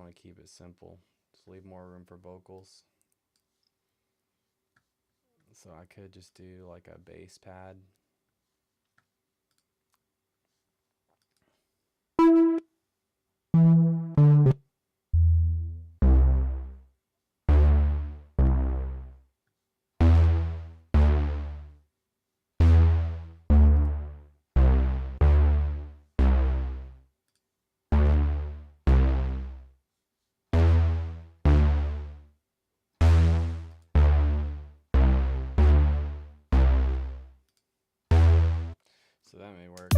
want to keep it simple. Just leave more room for vocals. So I could just do like a bass pad. So that may work.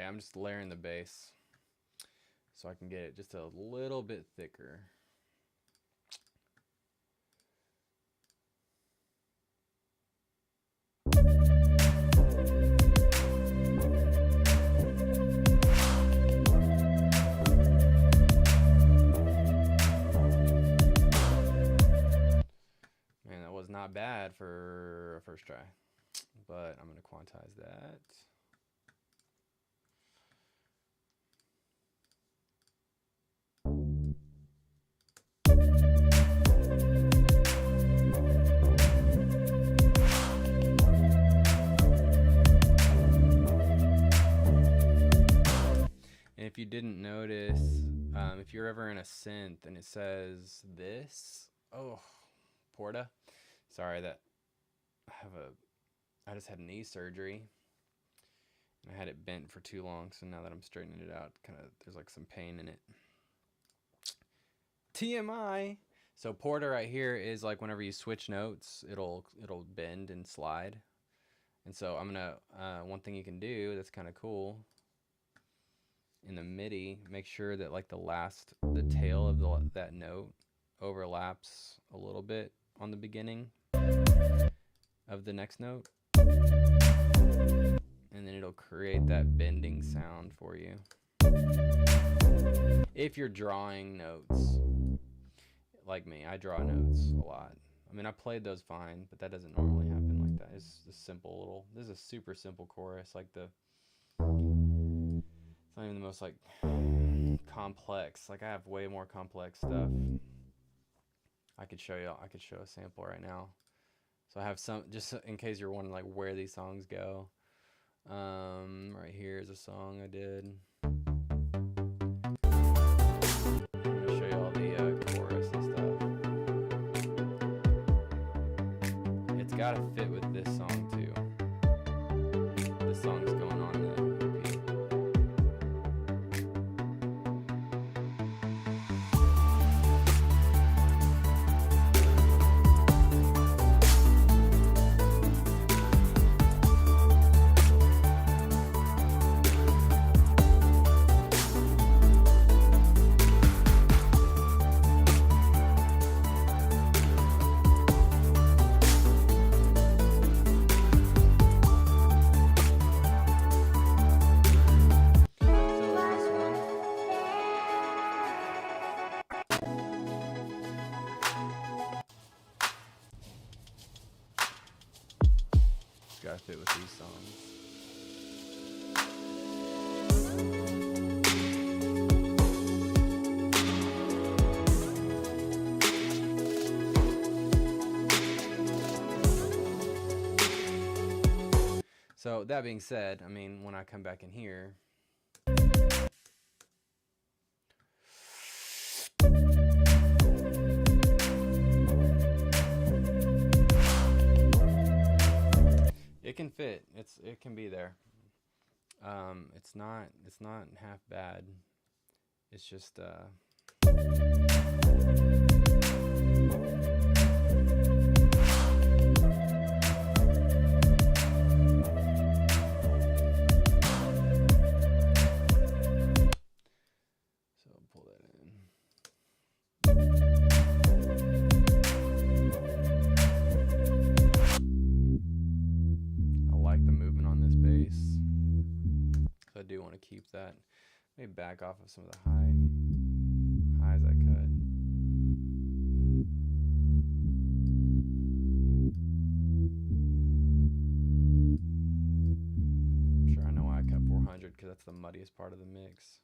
I'm just layering the bass so I can get it just a little bit thicker. Man, that was not bad for a first try, but I'm going to quantize that. And if you didn't notice, if you're ever in a synth and it says this, oh, Porta, sorry that I just had knee surgery and I had it bent for too long, so now that I'm straightening it out, there's like some pain in it. TMI. So Porta right here is like whenever you switch notes, it'll bend and slide. And so I'm gonna one thing you can do that's kind of cool in the MIDI, make sure that like the tail of that note overlaps a little bit on the beginning of the next note, and then it'll create that bending sound for you. If you're drawing notes like me, I draw notes a lot. I mean, I played those fine, but that doesn't normally happen like that. It's a simple little, this is a super simple chorus, like it's not even the most like complex. Like I have way more complex stuff. I could show a sample right now. So I have some, just in case you're wondering like where these songs go. Right here is a song I did. I'm gonna show you all the chorus and stuff. It's gotta fit with this song too. This song's going on the repeat. gotta fit with these songs. So that being said, I mean, when I come back in here, it can fit. It can be there. It's not half bad. It's just I do want to keep that. Maybe back off of some of the highs I could. I'm sure I know why I cut 400, because that's the muddiest part of the mix.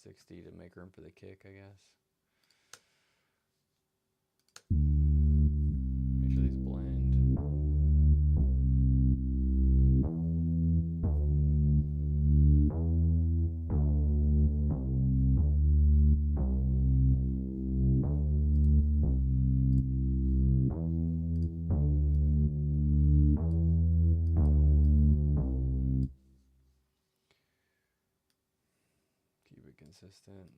60 to make room for the kick, I guess. Make sure these blend. Keep it consistent.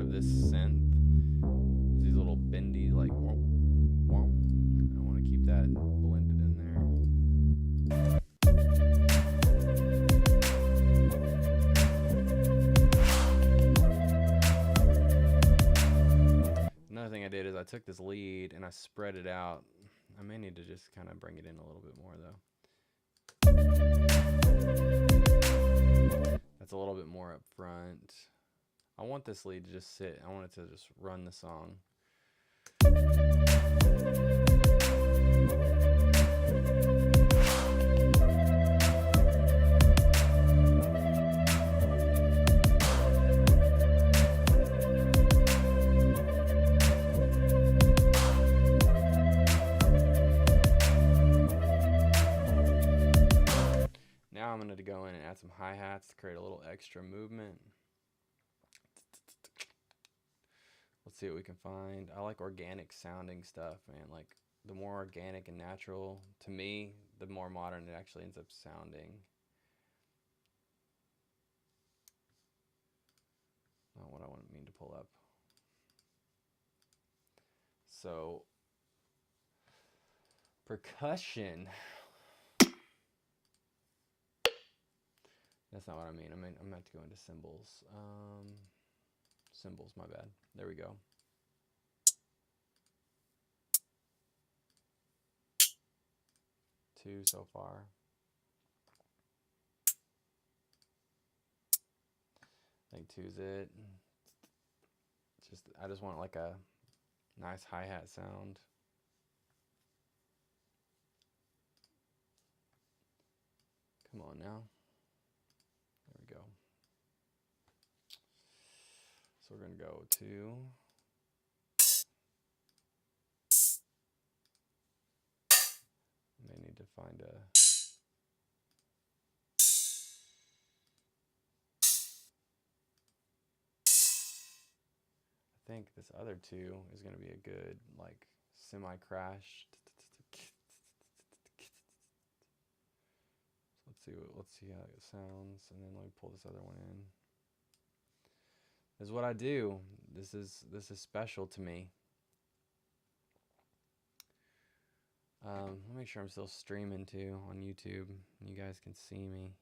This synth, these little bendy, like, I want to keep that blended in there. Another thing I did is I took this lead and I spread it out. I may need to just kind of bring it in a little bit more though. That's a little bit more up front. I want this lead to just sit. I want it to just run the song. Now I'm going to go in and add some hi-hats to create a little extra movement. Let's see what we can find. I like organic sounding stuff, man. Like, the more organic and natural, to me, the more modern it actually ends up sounding. Not what I mean to pull up. So, percussion. That's not what I mean. I mean, I'm going to have to go into cymbals. Cymbals, my bad. There we go. Two so far. I think two's it. I just want like a nice hi-hat sound. Come on now. There we go. So we're going to go to may need to find a I think this other two is going to be a good like semi-crash. Let's see how it sounds, and then let me pull this other one in. This is what I do. This is special to me. Let me make sure I'm still streaming too on YouTube. You guys can see me.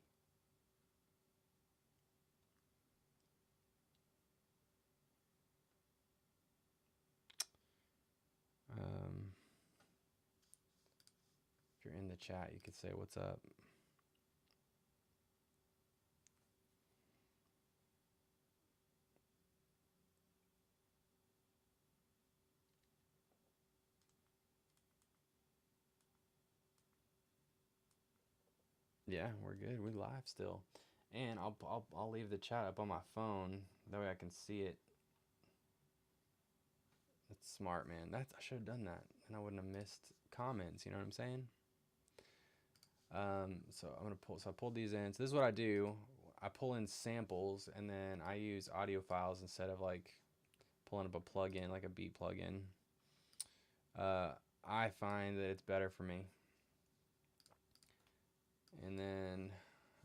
chat, you could say what's up. Yeah, we're good. We live still. And I'll leave the chat up on my phone. That way I can see it. That's smart, man. I should have done that, and I wouldn't have missed comments. You know what I'm saying? So I'm gonna pull. So I pulled these in. So this is what I do. I pull in samples, and then I use audio files instead of like pulling up a plugin, like a beat plugin. I find that it's better for me. And then,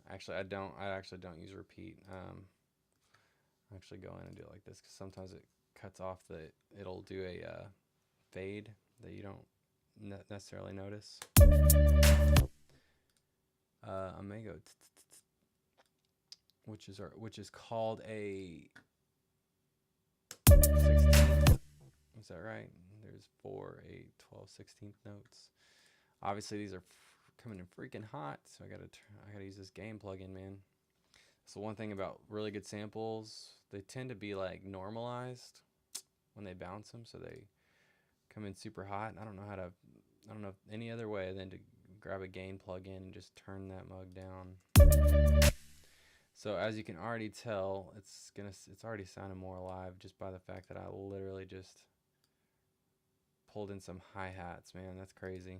actually, I actually don't use repeat. I actually go in and do it like this because sometimes it cuts off it'll do a fade that you don't necessarily notice. I may go, which is called a 16th. Is that right? There's 4, 8, 12, 16th notes. Obviously, these are coming in freaking hot, so I gotta use this gain plugin, man. So one thing about really good samples, they tend to be like normalized when they bounce them, so they come in super hot. I don't know any other way than to grab a gain plugin and just turn that mug down. So as you can already tell, it's already sounding more alive just by the fact that I literally just pulled in some hi-hats, man. That's crazy.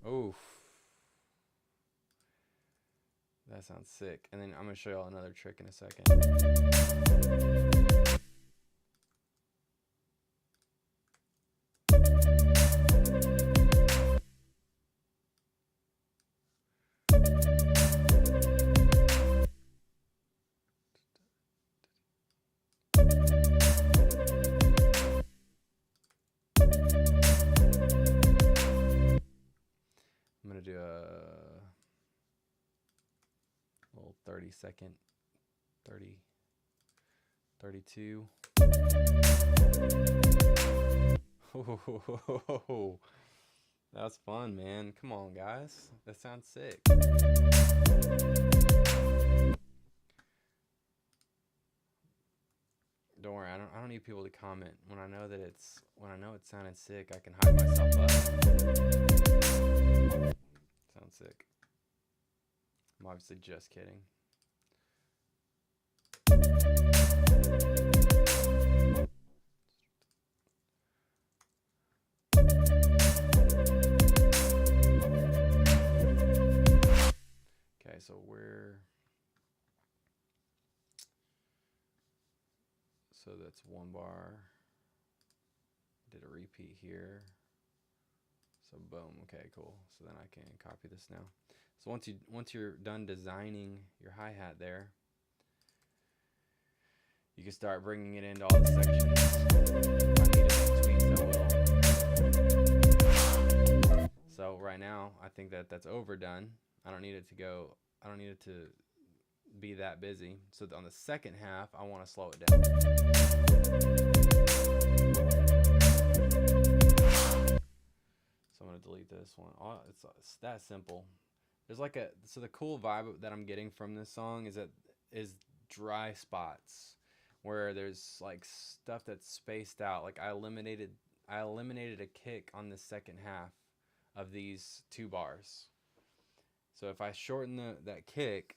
Oof. That sounds sick. And then I'm going to show y'all another trick in a second. I'm going to do a little 30-second, 30, 32. Oh, that's fun, man. Come on, guys. That sounds sick. Don't worry, I don't need people to comment. When I know it sounded sick, I can hype myself up. Sounds sick. I'm obviously just kidding. Okay, so that's one bar. Did a repeat here. So boom. Okay, cool. So then I can copy this now. So once you're done designing your hi-hat there, you can start bringing it into all the sections. If I need to make tweaks, I will. So right now, I think that's overdone. I don't need it to be that busy. So on the second half, I want to slow it down. So I'm going to delete this one. Oh, it's that simple. There's so the cool vibe that I'm getting from this song is dry spots where there's like stuff that's spaced out. Like I eliminated a kick on the second half of these 2 bars. So if I shorten that kick,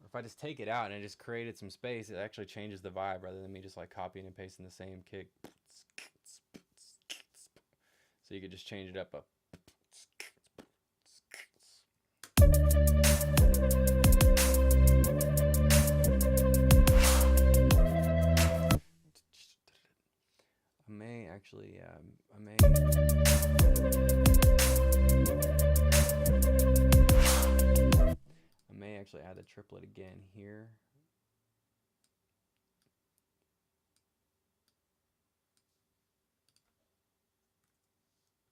or if I just take it out and I just created some space, it actually changes the vibe rather than me just like copying and pasting the same kick. So you could just change it up. I may actually add the triplet again here.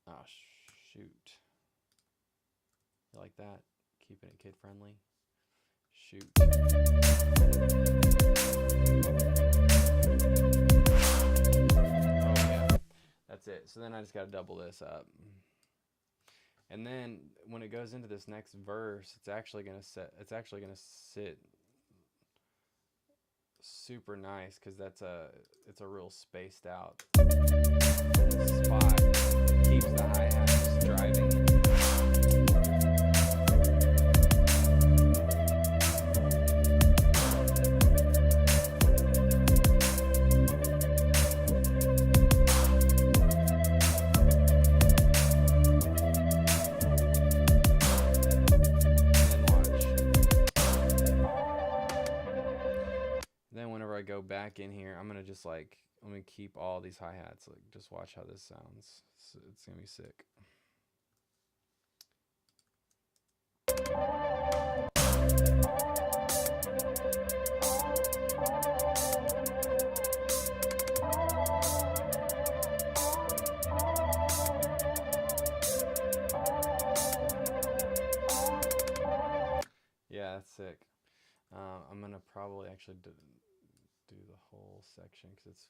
Oh shoot. You like that? Keeping it kid friendly. Shoot. Oh yeah. That's it. So then I just gotta double this up. And then when it goes into this next verse, it's actually gonna sit super nice, because it's a real spaced out spot. Keeps the hi-hat just driving. Go back in here, I'm gonna just like, let me keep all these hi-hats, like just watch how this sounds. It's gonna be sick. Yeah, that's sick. I'm gonna probably actually do the whole section because it's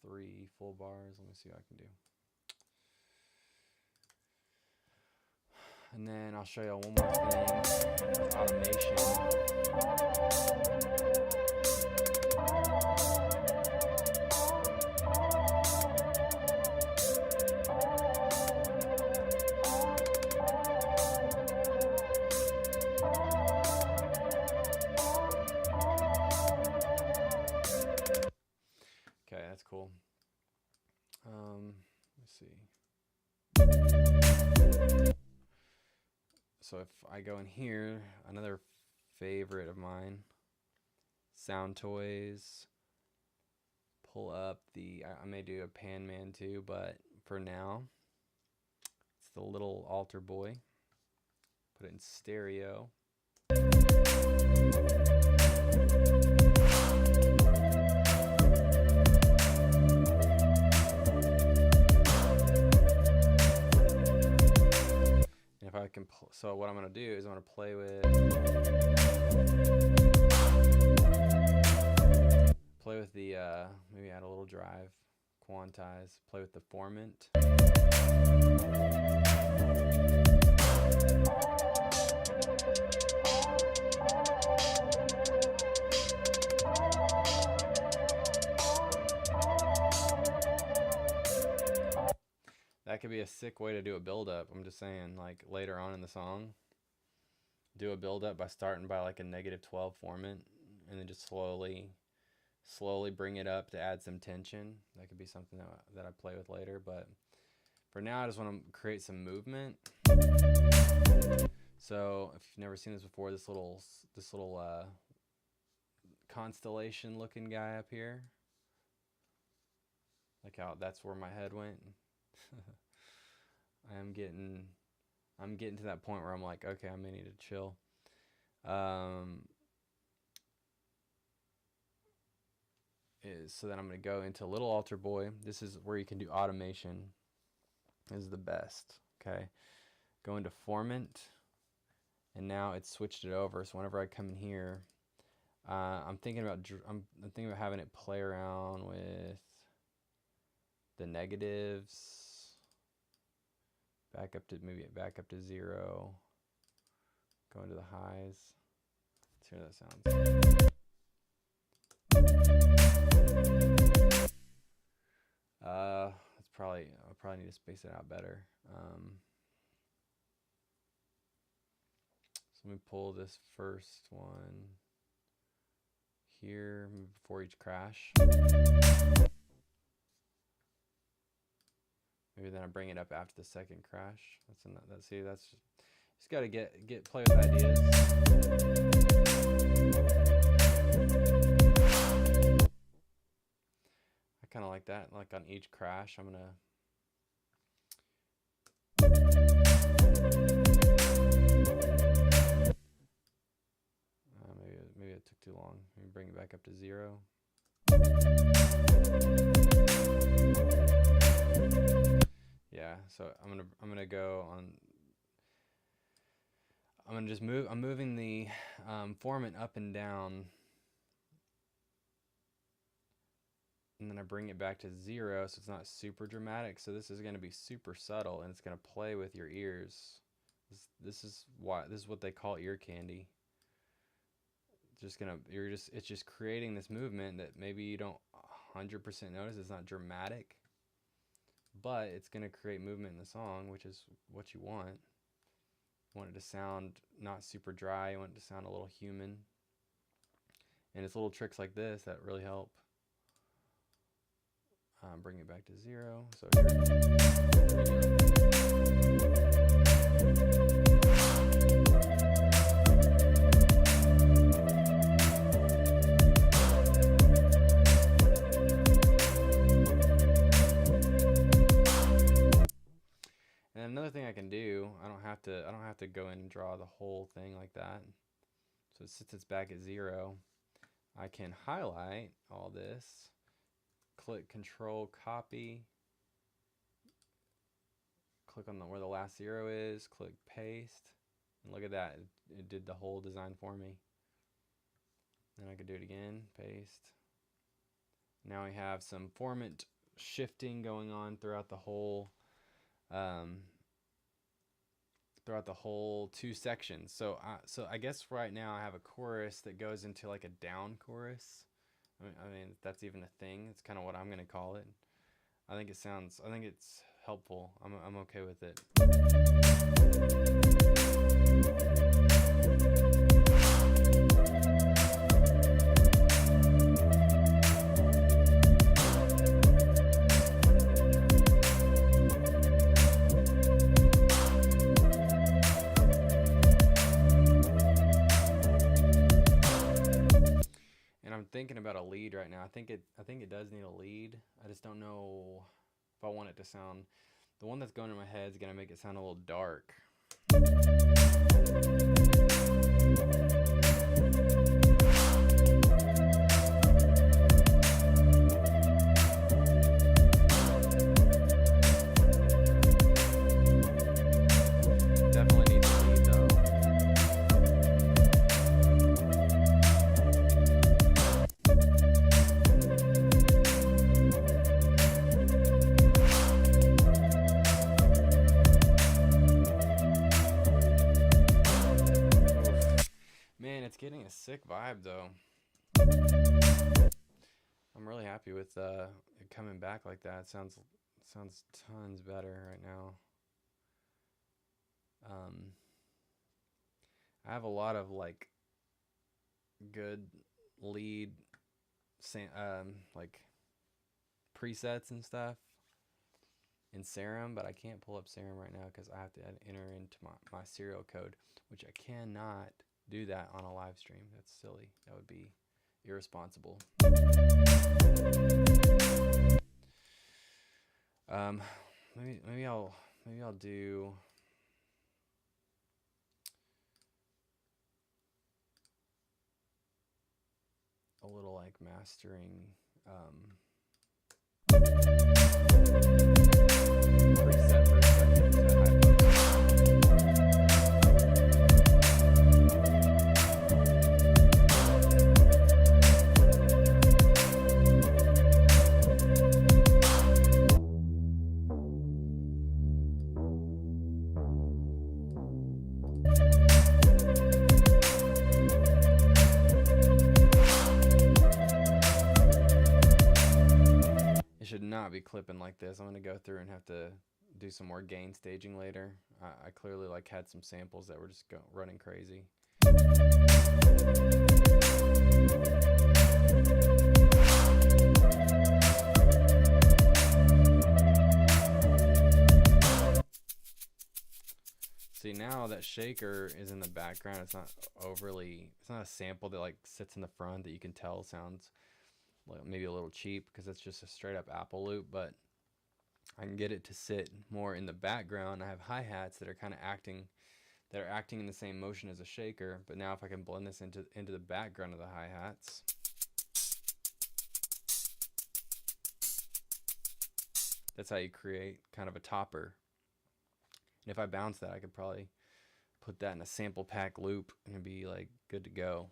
3 full bars. Let me see what I can do. And then I'll show you one more thing with automation. Okay, that's cool. Let's see. So if I go in here, another favorite of mine, Sound Toys, pull up I may do a Pan Man too, but for now, it's the little altar boy. Put it in stereo. If I can, so what I'm going to do is I'm going to play with the, maybe add a little drive, quantize, play with the formant. That could be a sick way to do a build-up. I'm just saying, like later on in the song, do a build-up by starting by like a -12 formant, and then just slowly bring it up to add some tension. That could be something that I play with later. But for now, I just want to create some movement. So if you've never seen this before, this little constellation-looking guy up here, like how that's where my head went. I'm getting to that point where I'm like, okay, I may need to chill. So then I'm going to go into Little Altar Boy. This is where you can do automation. This is the best. Okay, go into Formant, and now it's switched it over. So whenever I come in here, I'm thinking about having it play around with the negatives. Back up to 0. Go into the highs. Let's hear how that sounds. I'll probably need to space it out better. So let me pull this first one here before each crash. Maybe then I bring it up after the second crash. That's just gotta play with ideas. I kind of like that. Like on each crash, I'm gonna. Maybe it took too long. Let me bring it back up to 0. Yeah, so I'm gonna go on. I'm gonna just move. I'm moving the formant up and down, and then I bring it back to 0, so it's not super dramatic. So this is gonna be super subtle, and it's gonna play with your ears. This is what they call ear candy. It's just creating this movement that maybe you don't 100% notice. It's not dramatic, but it's gonna create movement in the song, which is what you want. You want it to sound not super dry. You want it to sound a little human. And it's little tricks like this that really help. Bring it back to 0. So and another thing I can do, I don't have to go in and draw the whole thing like that. So since it's back at 0, I can highlight all this, click Control Copy, click on where the last 0 is, click Paste, and look at that, it did the whole design for me. Then I could do it again, paste. Now we have some formant shifting going on throughout the whole 2 sections. So I guess right now I have a chorus that goes into like a down chorus. I mean if that's even a thing. It's kind of what I'm gonna call it. I think it's helpful. I'm okay with it. Thinking about a lead right now. I think it does need a lead. I just don't know if I want it to sound. The one that's going in my head is gonna make it sound a little dark. Getting a sick vibe though. I'm really happy with it coming back like that. It sounds tons better right now. I have a lot of like good lead like presets and stuff in Serum, but I can't pull up Serum right now because I have to enter into my serial code, which I cannot do that on a live stream. That's silly. That would be irresponsible. Maybe I'll do a little like mastering preset for a second to should not be clipping like this. I'm going to go through and have to do some more gain staging later. I clearly like had some samples that were just running crazy. See, now that shaker is in the background. It's not a sample that like sits in the front that you can tell sounds maybe a little cheap because it's just a straight up Apple loop, but I can get it to sit more in the background. I have hi-hats that are kind of acting in the same motion as a shaker, but now if I can blend this into the background of the hi-hats, That's how you create kind of a topper. And if I bounce that, I could probably put that in a sample pack loop and it'd be like good to go.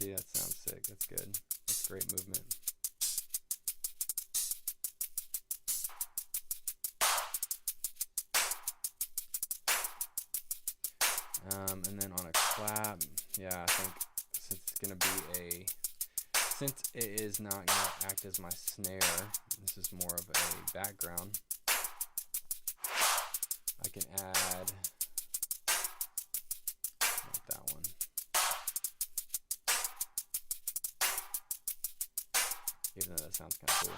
See, that sounds sick. That's good. That's great movement. And then on a clap, yeah, I think since it's gonna be since it is not gonna act as my snare, this is more of a background. I can add, not that one. Even though that sounds kind of cool.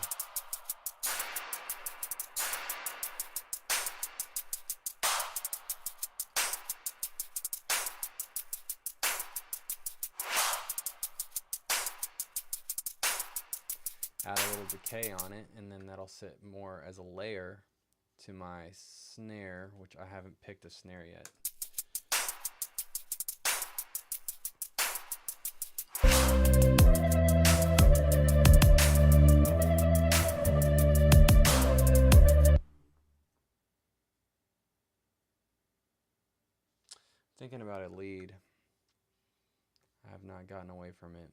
Add a little decay on it, and then that'll sit more as a layer to my snare, which I haven't picked a snare yet. Thinking about a lead. I have not gotten away from it.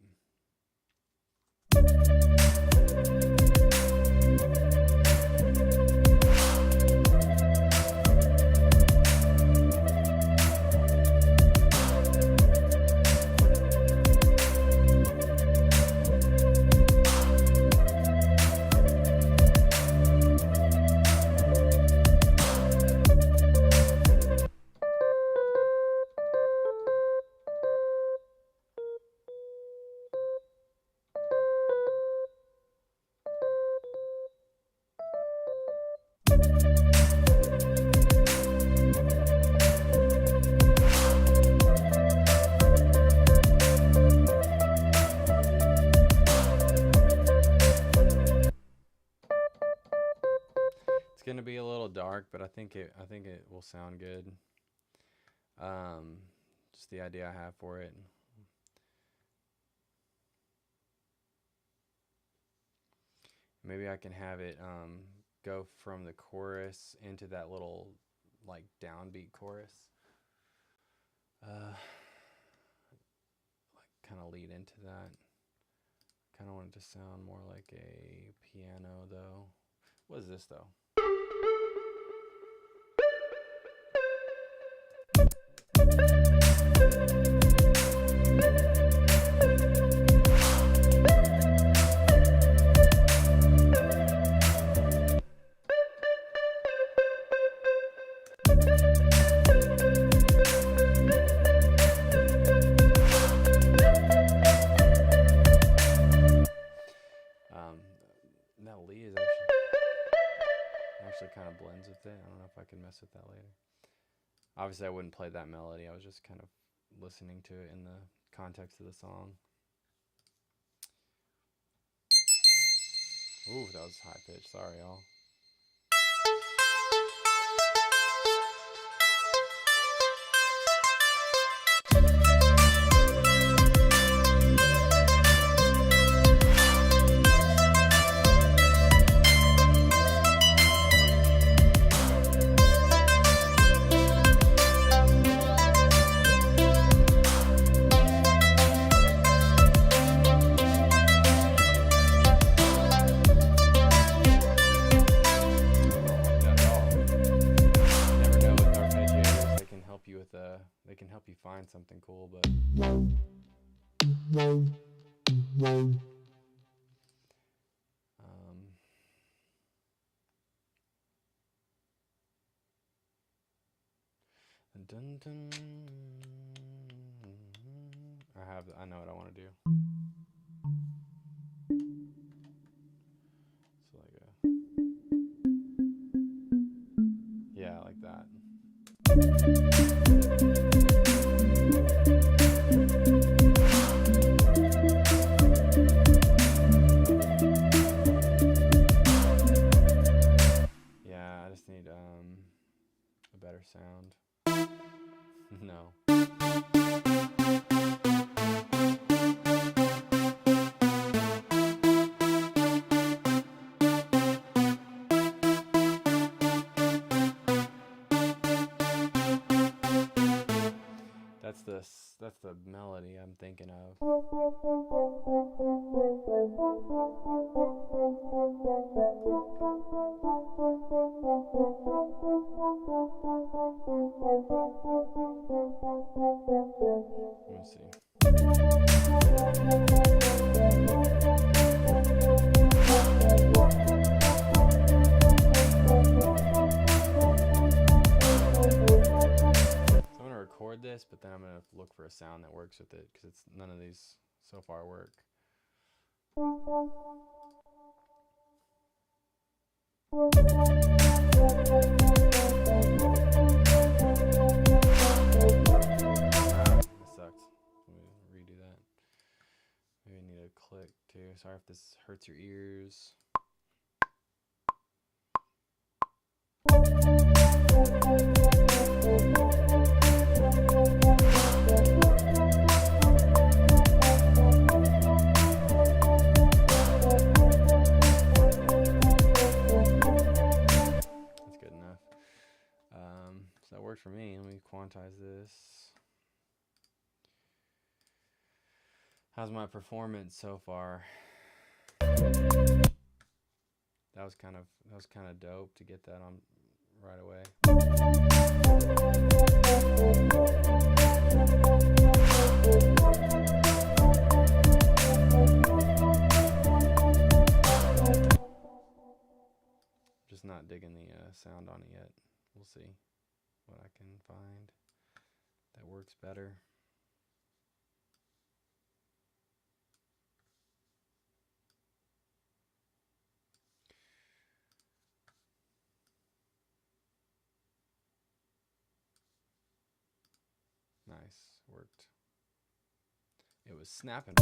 Gonna be a little dark, but I think it will sound good. Just the idea I have for it. Maybe I can have it go from the chorus into that little like downbeat chorus. Like kind of lead into that. Kind of want it to sound more like a piano though. What is this though? That lead is actually kind of blends with it. I don't know if I can mess with that later. Obviously, I wouldn't play that melody. I was just kind of listening to it in the context of the song. Ooh, that was high pitch. Sorry, y'all. They can help you find something cool, but dun, dun. I know what I want to do. So like yeah, like that. Yeah, I just need a better sound. No. That's the melody I'm thinking of. Let me see. Record this, but then I'm gonna look for a sound that works with it, because it's none of these so far work. That sucks. Let me redo that. Maybe I need a click too. Sorry if this hurts your ears. So that worked for me. Let me quantize this. How's my performance so far? That was kind of dope to get that on right away. Just not digging the sound on it yet. We'll see what I can find that works better. Nice, worked. It was snapping.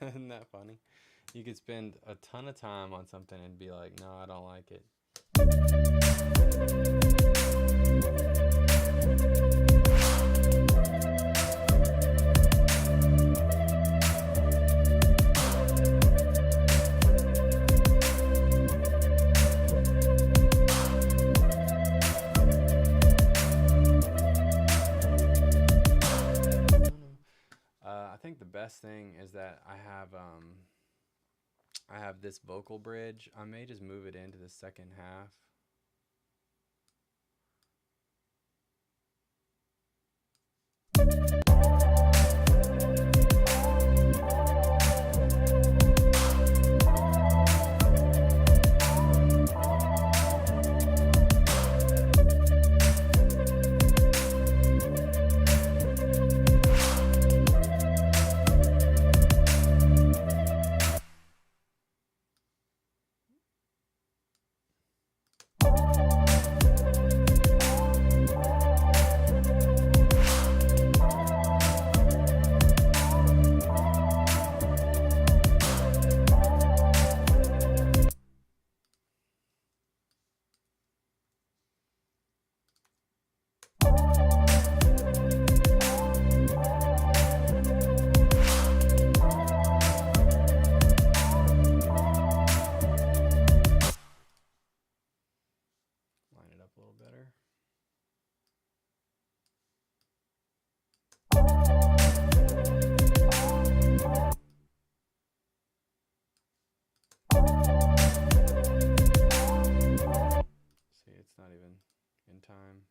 Isn't that funny? You could spend a ton of time on something and be like, no, I don't like it. I think the best thing is that I have this vocal bridge. I may just move it into the second half. Line it up a little better. See, it's not even in time.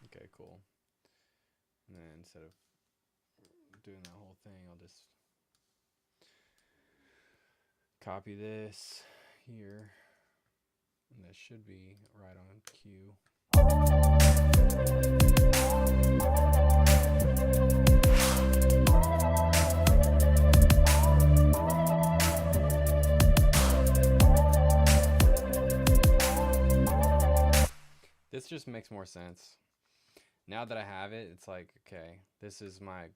Okay, cool. And then instead of doing that whole thing, I'll just copy this here. And this should be right on cue. This just makes more sense. Now that I have it, it's like, okay, this is my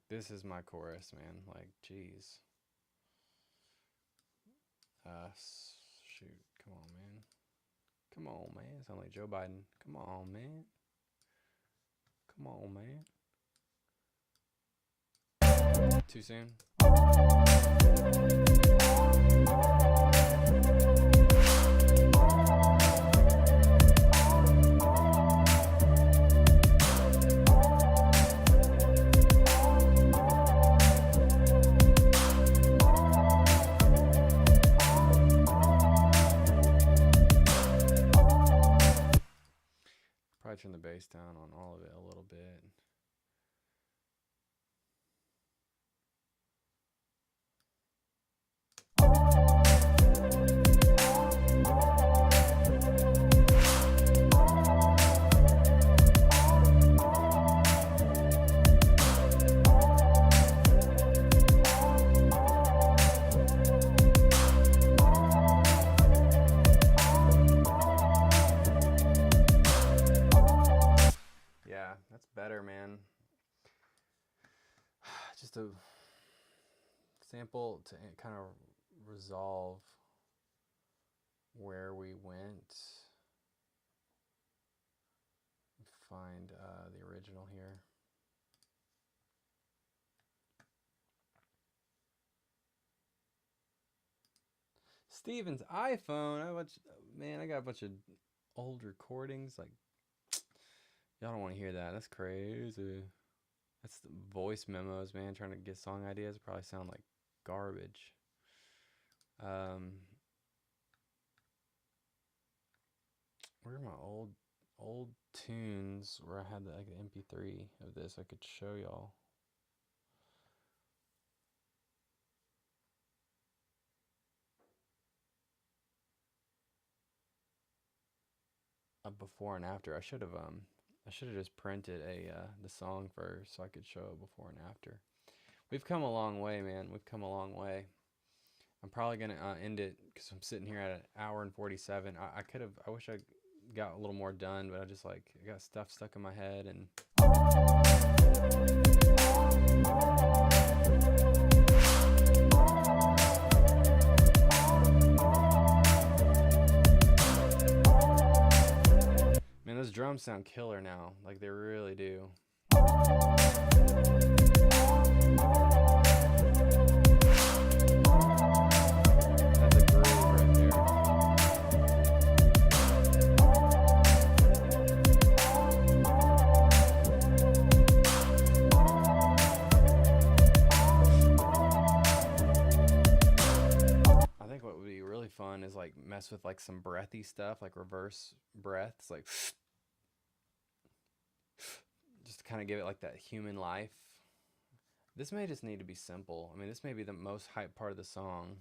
chorus, man. Like, geez. Shoot, come on, man. Come on, man. Sound like Joe Biden. Come on, man. Come on, man. Too soon? Probably turn the bass down on all of it a little bit. That's better, man. Just a sample to kind of resolve where we went. Find the original here. Steven's iPhone. I got a bunch of old recordings. Like, y'all don't want to hear that. That's crazy. That's the voice memos, man. Trying to get song ideas. Probably sound like garbage. Where are my old tunes where I had like the MP3 of this I could show y'all. Before and after. I should have just printed the song first so I could show it before and after. We've come a long way, man. We've come a long way. I'm probably gonna end it because I'm sitting here at an hour and 47. I wish I got a little more done, but I got stuff stuck in my head and. Man, those drums sound killer now. Like they really do. That's a groove right there. I think what would be really fun is like mess with like some breathy stuff, like reverse breaths, like just to kind of give it like that human life. This may just need to be simple. I mean, this may be the most hype part of the song.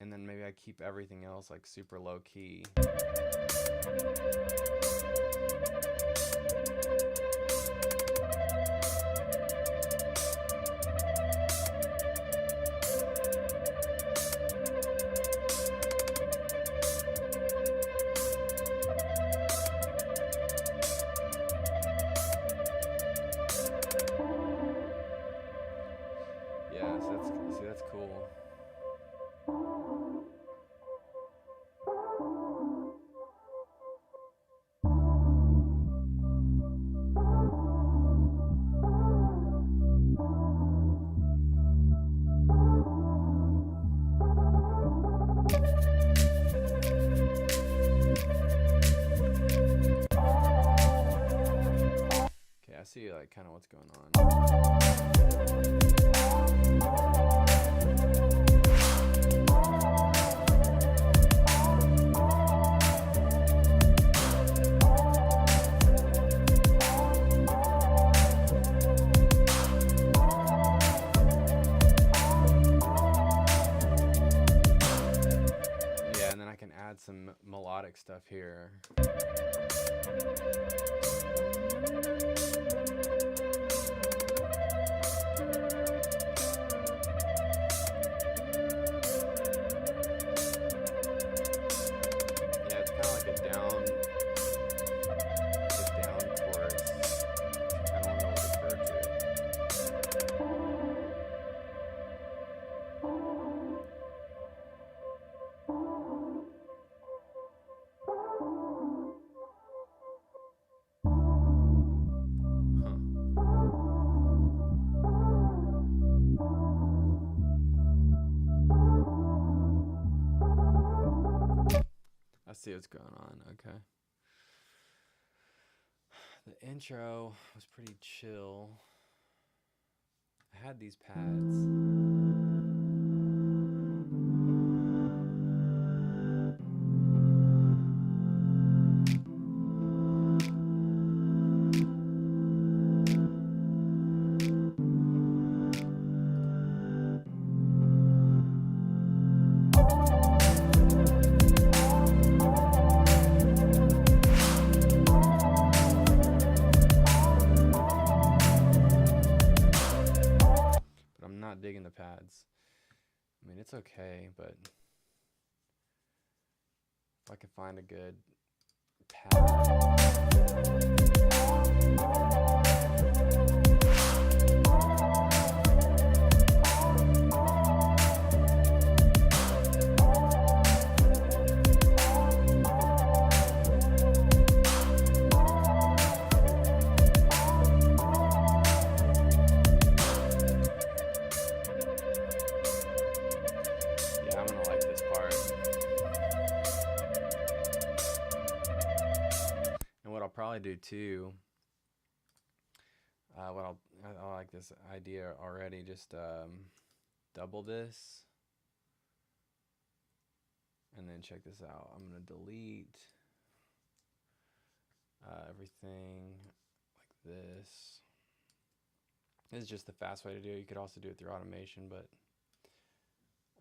And then maybe I keep everything else like super low key. Yeah, so that's cool. Okay, I see like kind of what's going on. Add some melodic stuff here. Yeah, it's kind of like a down chorus. I don't know what to refer to it. I see what's going on. Okay. The intro was pretty chill. I had these pads. Digging the pads. I mean, it's okay, but if I could find a good pad. Probably do too. I like this idea already. Just double this, and then check this out. I'm gonna delete everything like this. This is just the fast way to do it. You could also do it through automation, but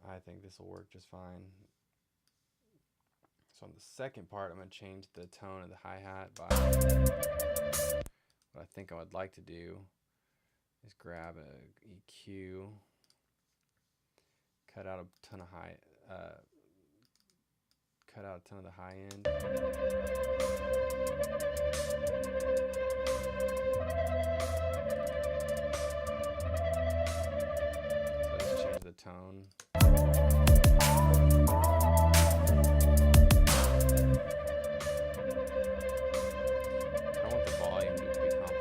I think this will work just fine. So on the second part, I'm going to change the tone of the hi-hat by what I think I would like to do is grab a EQ, cut out a ton of the high end. So just change the tone. I want the volume to be compromised.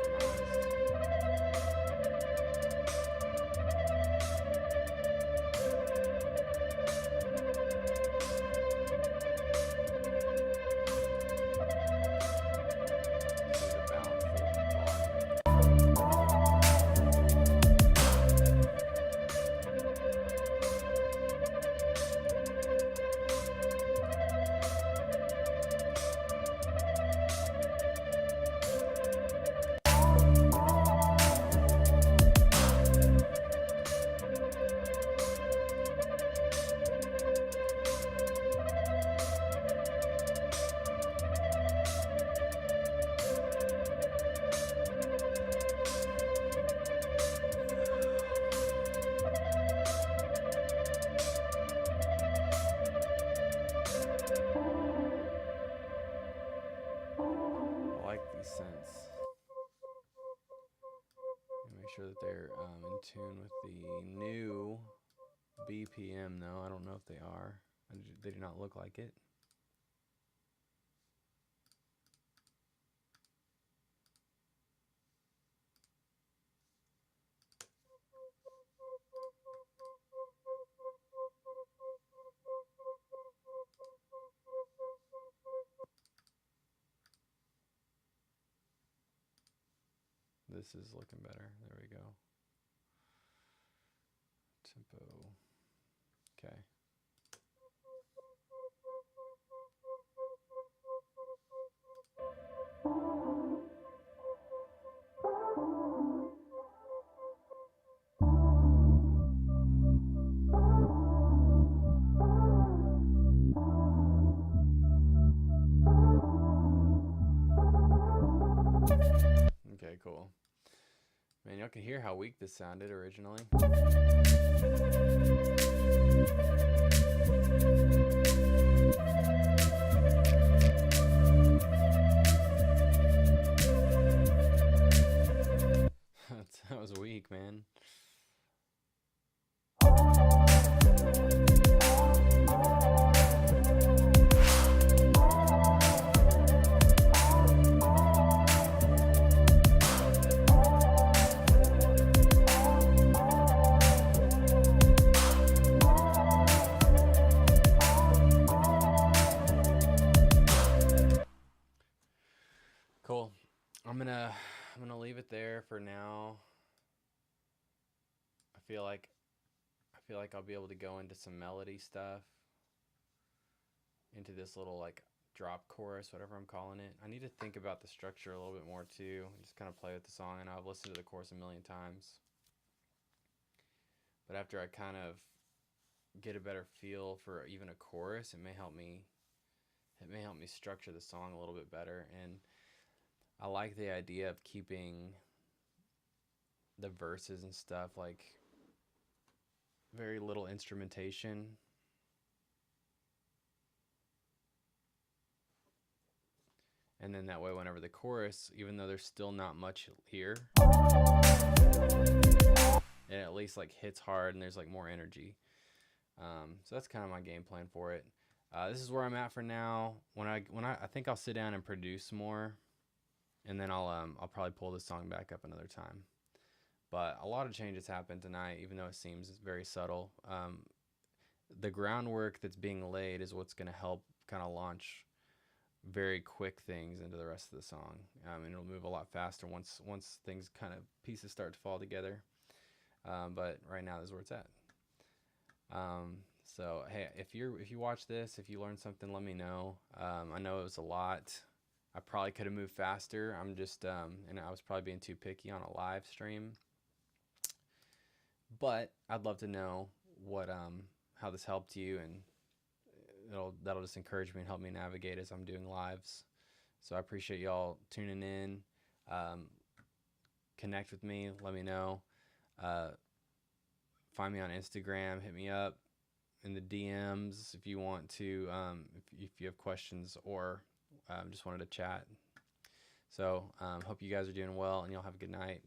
Sense. And make sure that they're in tune with the new BPM though. I don't know if they are. They do not look like it. This is looking better. There we go. Tempo. Okay. Okay, cool. Man, y'all can hear how weak this sounded originally. That was weak, man. Cool. I'm gonna leave it there for now. I feel like I'll be able to go into some melody stuff, into this little like drop chorus, whatever I'm calling it. I need to think about the structure a little bit more too, and just kind of play with the song. And I've listened to the chorus a million times, but after I kind of get a better feel for even a chorus, it may help me structure the song a little bit better. And I like the idea of keeping the verses and stuff like very little instrumentation. And then that way, whenever the chorus, even though there's still not much here, it at least like hits hard and there's like more energy. So that's kind of my game plan for it. This is where I'm at for now. When I think I'll sit down and produce more, and then I'll probably pull this song back up another time. But a lot of changes happened tonight, even though it seems very subtle. The groundwork that's being laid is what's going to help kind of launch very quick things into the rest of the song. And it'll move a lot faster once things kind of pieces start to fall together. But right now, this is where it's at. So hey, if you watch this, if you learned something, let me know. I know it was a lot. I probably could have moved faster. I'm just and I was probably being too picky on a live stream. But I'd love to know what how this helped you, and that'll just encourage me and help me navigate as I'm doing lives. So I appreciate y'all tuning in. Um, Connect with me. Let me know. Uh, Find me on Instagram. Hit me up in the DMs if you want to, if you have questions or just wanted to chat. So hope you guys are doing well, and y'all have a good night.